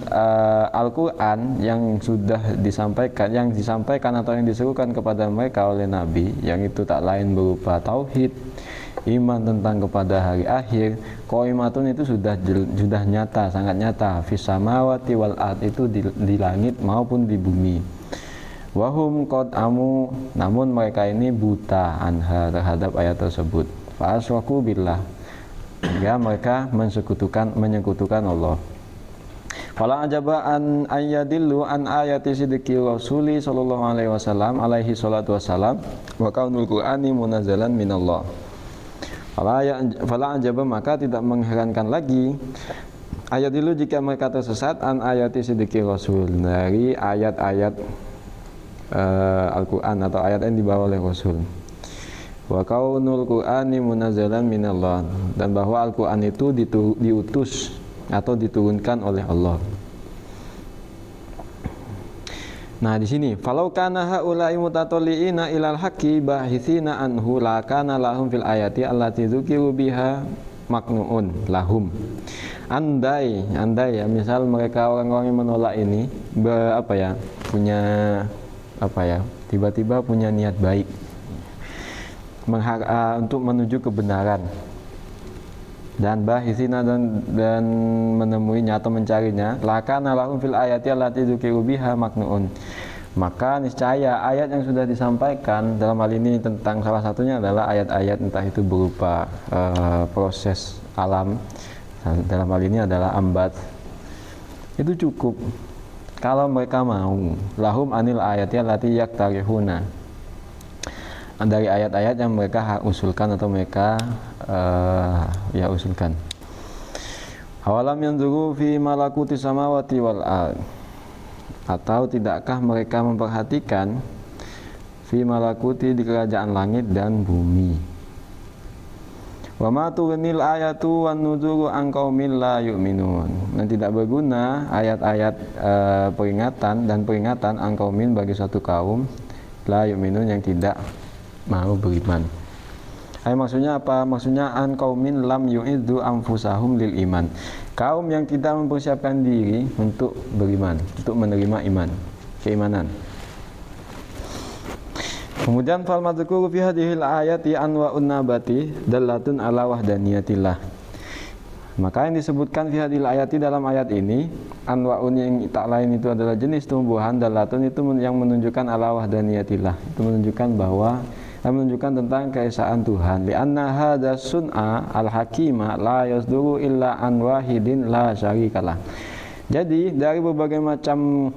Al-Qur'an yang disampaikan atau yang diserukan kepada mereka oleh Nabi, yang itu tak lain berupa tauhid, iman tentang kepada hari akhir, qaimatun itu sudah nyata, sangat nyata, fis samawati wal ard, itu di langit maupun di bumi. Wahum qad amu, namun mereka ini buta anha terhadap ayat tersebut. Fa asyraku billah, hingga mereka menyekutukan Allah. Fala ajaba an ayyadillu an ayati sidqi rasuli sallallahu alaihi wasallam alaihi salatu wasalam wa kaunul qur'ani munazzalan minallah. Fala ajaba, maka tidak mengherankan lagi ayat dulu jika mereka tersesat an ayati sidqi rasul, dari ayat-ayat Al-Quran atau ayat yang dibawa oleh Rasul. Wa kaunul qur'ani munazzalan minallah, dan bahwa Al-Quran itu diutus atau diturunkan oleh Allah. Nah, di sini falau kana haula'i mutatalliina ilal haqqi bahithina anhu la kana lahum fil ayati allati dzukiru biha maknuun lahum. Andai ya, misal mereka orang-orang yang menolak ini tiba-tiba punya niat baik untuk menuju kebenaran, dan bahithina dan menemuinya atau mencarinya, lakana lahum fil ayati allati dzukiru biha maknuun, maka niscaya ayat yang sudah disampaikan dalam hal ini tentang salah satunya adalah ayat-ayat entah itu berupa proses alam, dalam hal ini adalah ambat, itu cukup kalau mereka mau lahum anil ayati allati yaktarihuna, dari ayat-ayat yang mereka usulkan atau mereka usulkan. Awalam yanzuru fi malakuti samawati wal ard, atau tidakkah mereka memperhatikan fi malakuti, di kerajaan langit dan bumi. Wa ma tughnil ayatu wan nuzuru an qaumil la yu'minun, dan tidak berguna ayat-ayat peringatan an qaumin, bagi suatu kaum la yu'minun, yang tidak mau beriman. Maksudnya apa? Maksudnya an qaumin lam yu'iddu anfusahum lil iman, kaum yang tidak mempersiapkan diri untuk beriman, untuk menerima keimanan. Kemudian fal madzkuru fi hadhil ayati anwa'un nabati dallatun ala wahdaniyatillah, maka yang disebutkan fi hadhil ayati, dalam ayat ini, anwa'un yang tak lain itu adalah jenis tumbuhan, dallatun itu yang menunjukkan ala wahdaniyatillah, itu menunjukkan tentang keesaan Tuhan. Li'anna hadza sun'a al-hakima la yasduru illa an wahidin la syarikalah. Jadi dari berbagai macam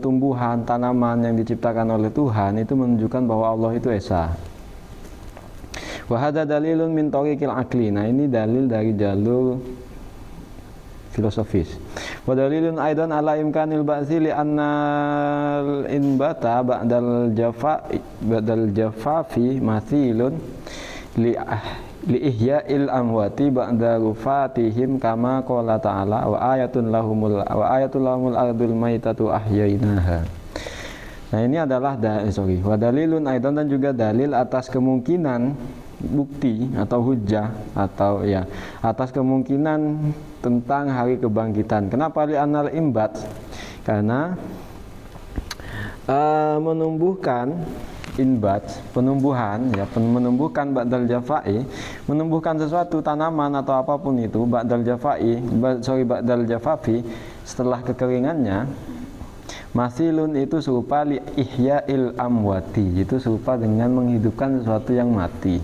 tumbuhan, tanaman yang diciptakan oleh Tuhan, itu menunjukkan bahwa Allah itu esa. Wa hadza dalilun min tariqil aqli. Nah, ini dalil dari jalur filosofis. Wa dalilun aidan ala imkanil ba'tsi li annal inbata ba'dal jafafi mathilun li li ihya'il amwati ba'da rufatihim kama qala ta'ala wa ayatul lahumul ardul maitatu ahyainaha. Nah, ini adalah wa dalilun aidan, dan juga dalil atas kemungkinan bukti atau hujjah atau ya atas kemungkinan tentang hari kebangkitan. Kenapa li anal imbat? Karena menumbuhkan inbat, penumbuhan ya, menumbuhkan ba'dal jafai, menumbuhkan sesuatu tanaman atau apapun itu ba'dal jafafi setelah kekeringannya, masilun itu serupa li ihya'il amwati, itu serupa dengan menghidupkan sesuatu yang mati.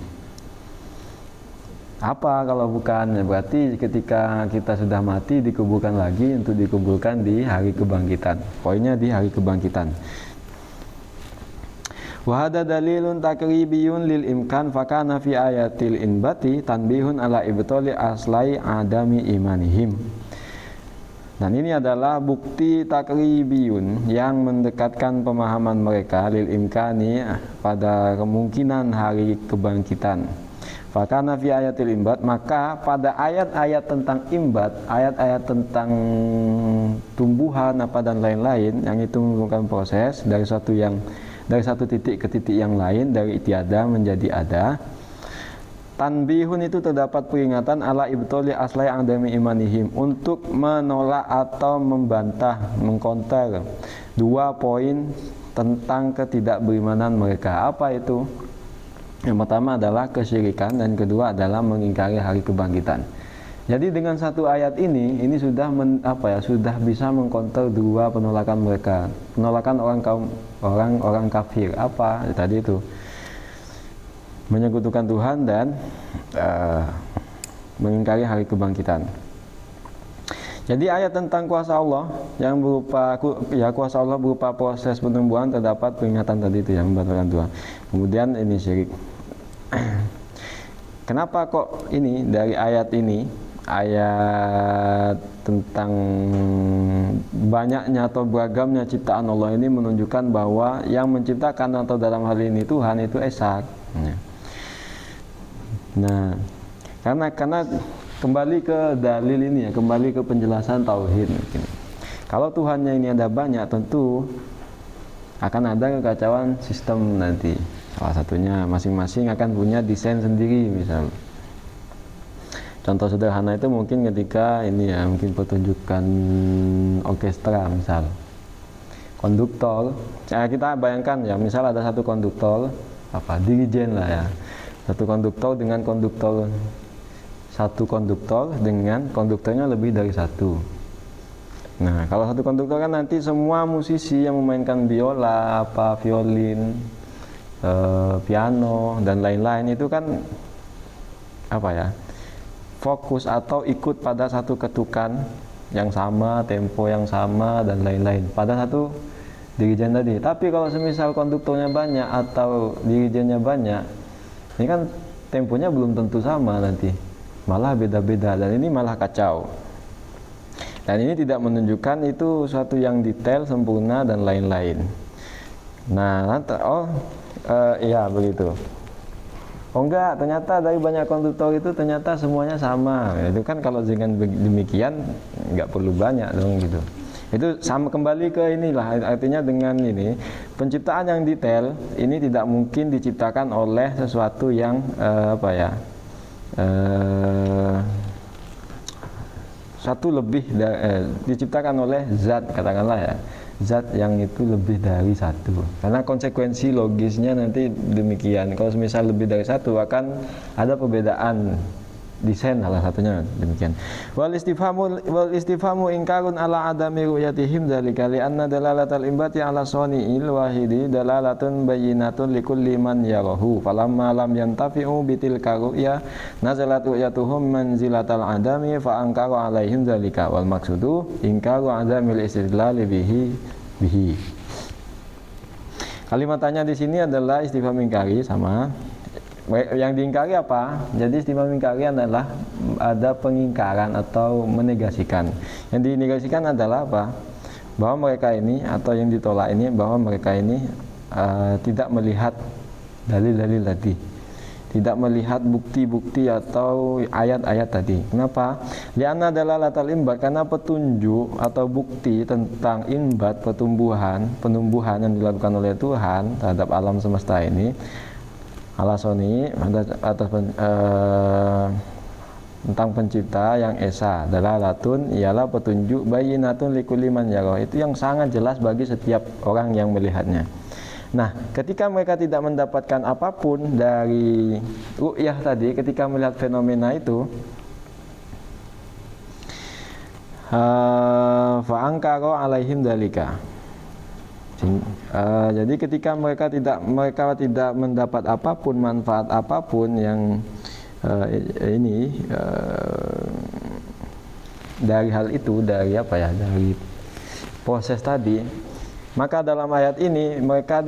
Apa kalau bukan? Ya, berarti ketika kita sudah mati dikuburkan lagi untuk dikuburkan di hari kebangkitan. Poinnya di hari kebangkitan. Wa hada dalilun takribiyun lil imkan fakana fi ayatil inbati tanbihun ala ibtali aslai adami imanihim. Dan ini adalah bukti takribiyun yang mendekatkan pemahaman mereka lil imkani pada kemungkinan hari kebangkitan. Fakana fi ayatil imbat, maka pada ayat-ayat tentang imbat, ayat-ayat tentang tumbuhan apa dan lain-lain yang itu merupakan proses dari satu titik ke titik yang lain, dari tiada menjadi ada. Tanbihun itu terdapat peringatan ala ibtoli aslai adami imanihim, untuk menolak atau membantah, mengkonter dua poin tentang ketidakberimanan mereka. Apa itu? Yang pertama adalah kesyirikan, dan kedua adalah mengingkari hari kebangkitan. Jadi dengan satu ayat ini sudah sudah bisa mengkonter dua penolakan mereka, penolakan orang kafir. Apa tadi itu? Menyekutukan Tuhan dan mengingkari hari kebangkitan. Jadi ayat tentang kuasa Allah yang berupa kuasa Allah berupa proses penumbuhan, terdapat peringatan tadi itu yang membatalkan Tuhan. Kemudian ini syirik. Kenapa kok ini dari ayat ini, ayat tentang banyaknya atau beragamnya ciptaan Allah ini menunjukkan bahwa yang menciptakan atau dalam hal ini Tuhan itu Esa. Nah, karena kembali ke dalil ini ya, kembali ke penjelasan tauhid. Kalau Tuhannya ini ada banyak, tentu akan ada kekacauan sistem nanti. Salah satunya masing-masing akan punya desain sendiri, misal. Contoh sederhana itu mungkin ketika ini ya, mungkin pertunjukan orkestra misal. Konduktor, kita bayangkan ya, misal ada satu konduktor, dirijen lah ya. Satu konduktor dengan konduktornya lebih dari satu. Nah, kalau satu konduktor kan nanti semua musisi yang memainkan biola, violin, piano dan lain-lain itu kan fokus atau ikut pada satu ketukan yang sama, tempo yang sama dan lain-lain pada satu dirijen tadi. Tapi kalau semisal konduktornya banyak atau dirijennya banyak, ini kan temponya belum tentu sama nanti, malah beda-beda, dan ini malah kacau. Dan ini tidak menunjukkan itu suatu yang detail, sempurna dan lain-lain. Nah, iya begitu. Oh enggak, ternyata dari banyak konduktor itu ternyata semuanya sama. Itu kan kalau dengan demikian enggak perlu banyak dong gitu. Itu sama kembali ke inilah, artinya dengan ini penciptaan yang detail ini tidak mungkin diciptakan oleh sesuatu yang diciptakan oleh zat, katakanlah ya, zat yang itu lebih dari satu, karena konsekuensi logisnya nanti demikian. Kalau misal lebih dari satu akan ada perbedaan desain, salah satunya demikian. Wal istifhamu ingkarun ala adami ru'yatihim dzalika li anna dalalatal imbati ala sani'il wahidi dalalatun bayyinatun likulli man yarahu falamma lam yantafi'u bitilka ru'ya nazalat ru'yatuhum manzilatal adami fa ankaru alaihim dzalika wal maqsudu ingkaru adamil istidlal bihi. Kalimatannya di sini adalah istifham ingkari, sama yang diingkari apa? Jadi istifham ingkari adalah ada pengingkaran atau menegasikan. Yang dinegasikan adalah apa? Bahwa mereka ini, atau yang ditolak ini, bahwa mereka ini tidak melihat dalil-dalil tadi. tidak melihat bukti-bukti atau ayat-ayat tadi. Kenapa? Lianna dalalatal imbat, karena petunjuk atau bukti tentang imbat, penumbuhan yang dilakukan oleh Tuhan terhadap alam semesta ini, alasoni atas tentang pencipta yang esa, dalalatun ialah petunjuk bayinatun likulli man yara, itu yang sangat jelas bagi setiap orang yang melihatnya. Nah, ketika mereka tidak mendapatkan apapun dari ru'yah tadi, ketika melihat fenomena itu, fa'angkaro alaihim dalika. Jadi ketika mereka tidak mendapat apapun, manfaat apapun yang dari hal itu, dari apa ya, dari proses tadi, maka dalam ayat ini mereka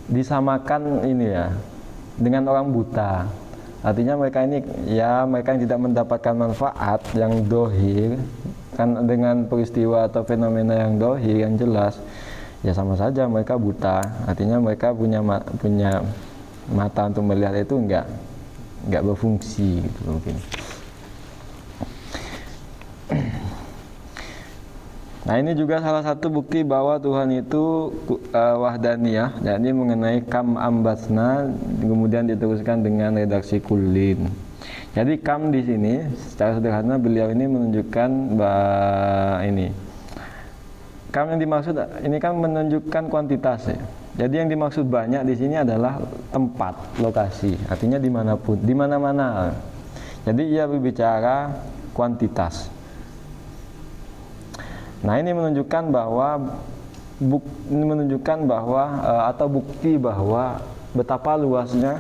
disamakan ini ya dengan orang buta. Artinya mereka ini ya, mereka yang tidak mendapatkan manfaat yang dohir kan dengan peristiwa atau fenomena yang dohir yang jelas, ya sama saja mereka buta. Artinya mereka punya mata untuk melihat itu enggak berfungsi gitu mungkin. Nah, ini juga salah satu bukti bahwa Tuhan itu wahdaniyah, yakni mengenai kam ambatsna, kemudian diteruskan dengan redaksi kullin. Jadi kam di sini secara sederhana beliau ini menunjukkan kam yang dimaksud ini kan menunjukkan kuantitas ya. Jadi yang dimaksud banyak di sini adalah tempat, lokasi, artinya dimanapun, di mana-mana. Jadi ia berbicara kuantitas. Nah, ini menunjukkan bahwa atau bukti bahwa betapa luasnya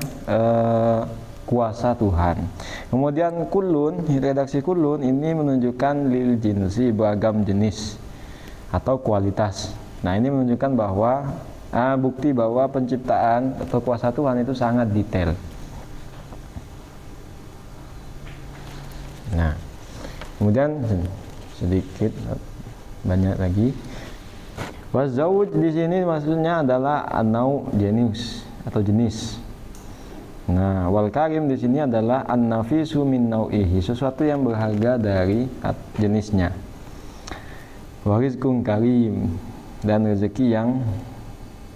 kuasa Tuhan. Kemudian kulun, redaksi kulun ini menunjukkan lil jinsi, beragam jenis atau kualitas. Nah, ini menunjukkan bahwa bukti bahwa penciptaan atau kuasa Tuhan itu sangat detail. Nah, kemudian sedikit banyak lagi. Wazauj di sini maksudnya adalah anau, jenis atau jenis. Nah, wal karim di sini adalah an-nafisu min nau'ihi, sesuatu yang berharga dari jenisnya. Warizqun karim, dan rezeki yang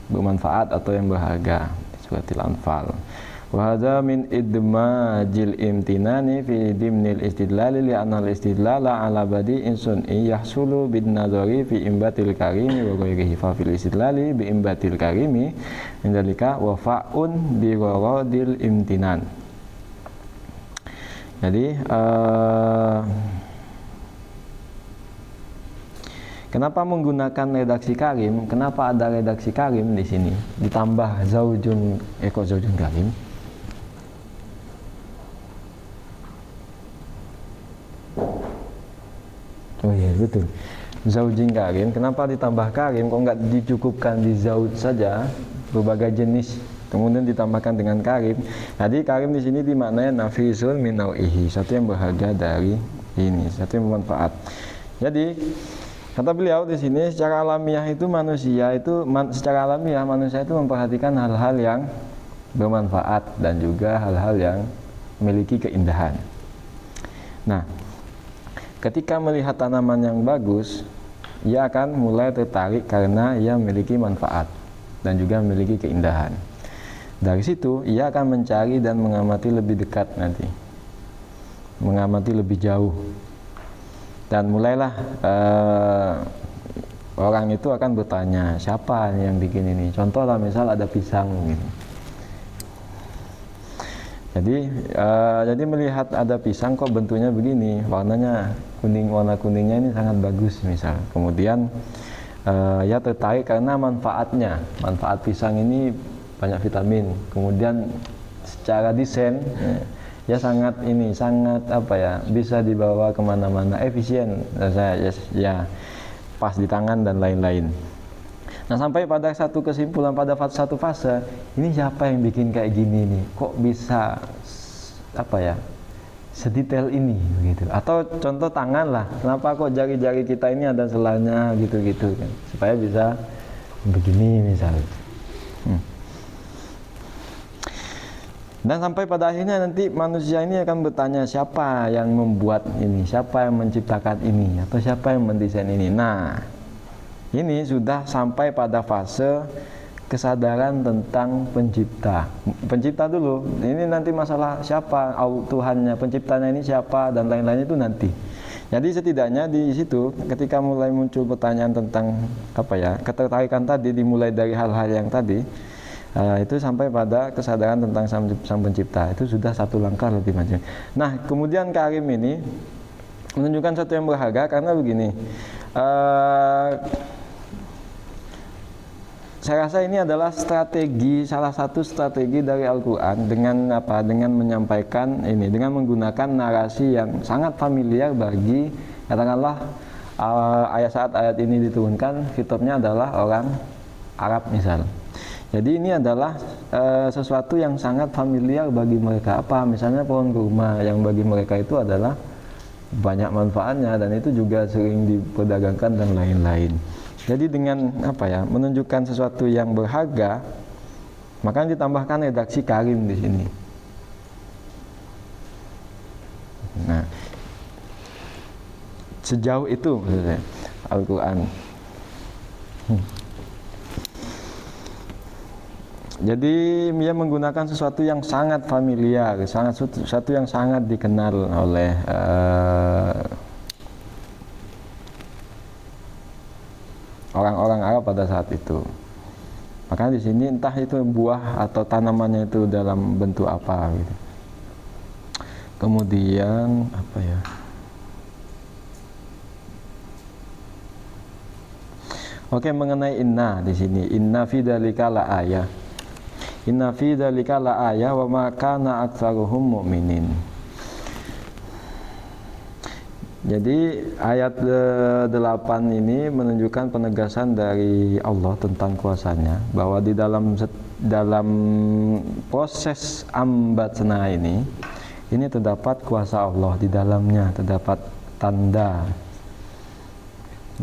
bermanfaat atau yang berharga, surat Al-Anfal. Wa hadza min idmajil imtinani fi dimnil istidlali li anna al-istidlala ala badi'in sun'i yahsulu bin nadhari fi imbatil karimi wa ghairihi fa fil istidlali bi imbatil karimi indalika wa fa'un bi gharadil imtinan. Jadi kenapa menggunakan redaksi karim? Kenapa ada redaksi karim di sini ditambah zaujun karim? Oh iya betul, zaujin karim. Kenapa ditambah karim? Kok nggak dicukupkan di zauj saja, berbagai jenis, kemudian ditambahkan dengan karim? Jadi karim di sini dimaknai nafisun min nau'ihi, satu yang berharga dari ini, satu yang bermanfaat. Jadi kata beliau di sini, secara alamiah itu manusia itu memperhatikan hal-hal yang bermanfaat dan juga hal-hal yang memiliki keindahan. Nah, ketika melihat tanaman yang bagus, ia akan mulai tertarik karena ia memiliki manfaat dan juga memiliki keindahan. Dari situ, ia akan mencari dan mengamati lebih dekat nanti, mengamati lebih jauh. Dan mulailah orang itu akan bertanya, siapa yang bikin ini? Contoh lah, misal ada pisang gitu. Jadi melihat ada pisang kok bentuknya begini, warnanya kuning, warna kuningnya ini sangat bagus misal. Kemudian ya tertarik karena manfaatnya. Manfaat pisang ini banyak vitamin. Kemudian secara desain ya sangat apa ya, bisa dibawa kemana-mana, efisien, ya pas di tangan dan lain-lain. Nah, sampai pada satu kesimpulan, pada satu fase, ini siapa yang bikin kayak gini nih? Kok bisa apa ya, sedetail ini gitu? Atau contoh tangan lah, kenapa kok jari-jari kita ini ada selanya gitu-gitu kan? Supaya bisa begini misalnya. Dan sampai pada akhirnya nanti manusia ini akan bertanya, siapa yang membuat ini, siapa yang menciptakan ini, atau siapa yang mendesain ini. Nah, ini sudah sampai pada fase kesadaran tentang pencipta. Pencipta dulu, ini nanti masalah siapa, Tuhannya, penciptanya ini siapa, dan lain-lain itu nanti. Jadi setidaknya di situ ketika mulai muncul pertanyaan tentang apa ya, ketertarikan tadi dimulai dari hal-hal yang tadi, itu sampai pada kesadaran tentang sang pencipta, itu sudah satu langkah lebih maju. Nah, kemudian Karim ini menunjukkan satu yang berharga karena begini, saya rasa ini adalah strategi, salah satu strategi dari Al-Quran dengan apa? Dengan menyampaikan ini, dengan menggunakan narasi yang sangat familiar bagi, katakanlah saat ayat ini diturunkan, khitabnya adalah orang Arab misal. Jadi ini adalah sesuatu yang sangat familiar bagi mereka. Apa? Misalnya pohon kurma yang bagi mereka itu adalah banyak manfaatnya dan itu juga sering diperdagangkan dan lain-lain. Jadi dengan apa ya, menunjukkan sesuatu yang berharga, maka ditambahkan redaksi Karim di sini. Nah, sejauh itu Al-Quran. Jadi dia menggunakan sesuatu yang sangat familiar, sesuatu yang sangat dikenal oleh orang-orang Arab pada saat itu. Maka di sini entah itu buah atau tanamannya itu dalam bentuk apa gitu. Kemudian apa ya? Oke, mengenai inna di sini, inna fi dzalika la ayah. Inna fi dzalika la ayah wa ma kana aktsaruhum mu'minin. Jadi ayat 8 ini menunjukkan penegasan dari Allah tentang kuasanya, bahwa di dalam proses ambatsna ini terdapat kuasa Allah di dalamnya, terdapat tanda.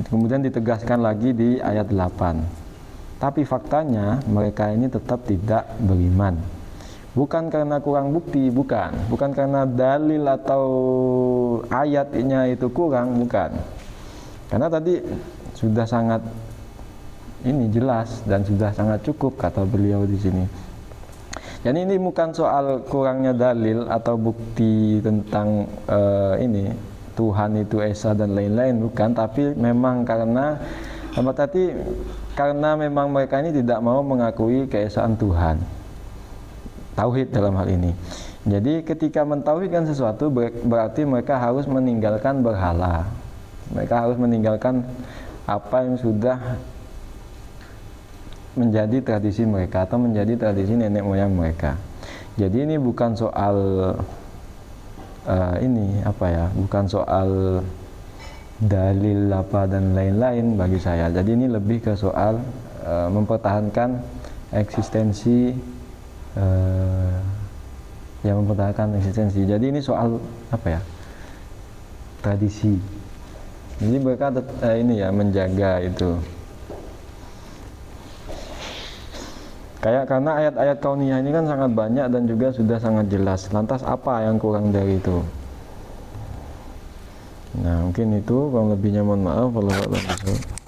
Kemudian ditegaskan lagi di ayat 8. Tapi faktanya mereka ini tetap tidak beriman. Bukan karena kurang bukti, bukan karena dalil atau ayatnya itu kurang, bukan. Karena tadi sudah sangat ini jelas dan sudah sangat cukup kata beliau di sini. Jadi ini bukan soal kurangnya dalil atau bukti tentang ini Tuhan itu Esa dan lain-lain, bukan, tapi memang karena apa tadi, karena memang mereka ini tidak mau mengakui keesaan Tuhan. Tauhid dalam hal ini. Jadi ketika mentauhidkan sesuatu berarti mereka harus meninggalkan berhala. Mereka harus meninggalkan apa yang sudah menjadi tradisi mereka atau menjadi tradisi nenek moyang mereka. Jadi ini bukan soal ini apa ya, bukan soal dalil apa dan lain-lain bagi saya. Jadi ini lebih ke soal mempertahankan eksistensi, mempertahankan eksistensi. Jadi ini soal apa ya, tradisi. Jadi mereka ini ya menjaga itu. Karena ayat-ayat kauniyah ini kan sangat banyak dan juga sudah sangat jelas. Lantas apa yang kurang dari itu? Nah, mungkin itu, kurang lebihnya mohon maaf. Wallahu a'lam bishawab.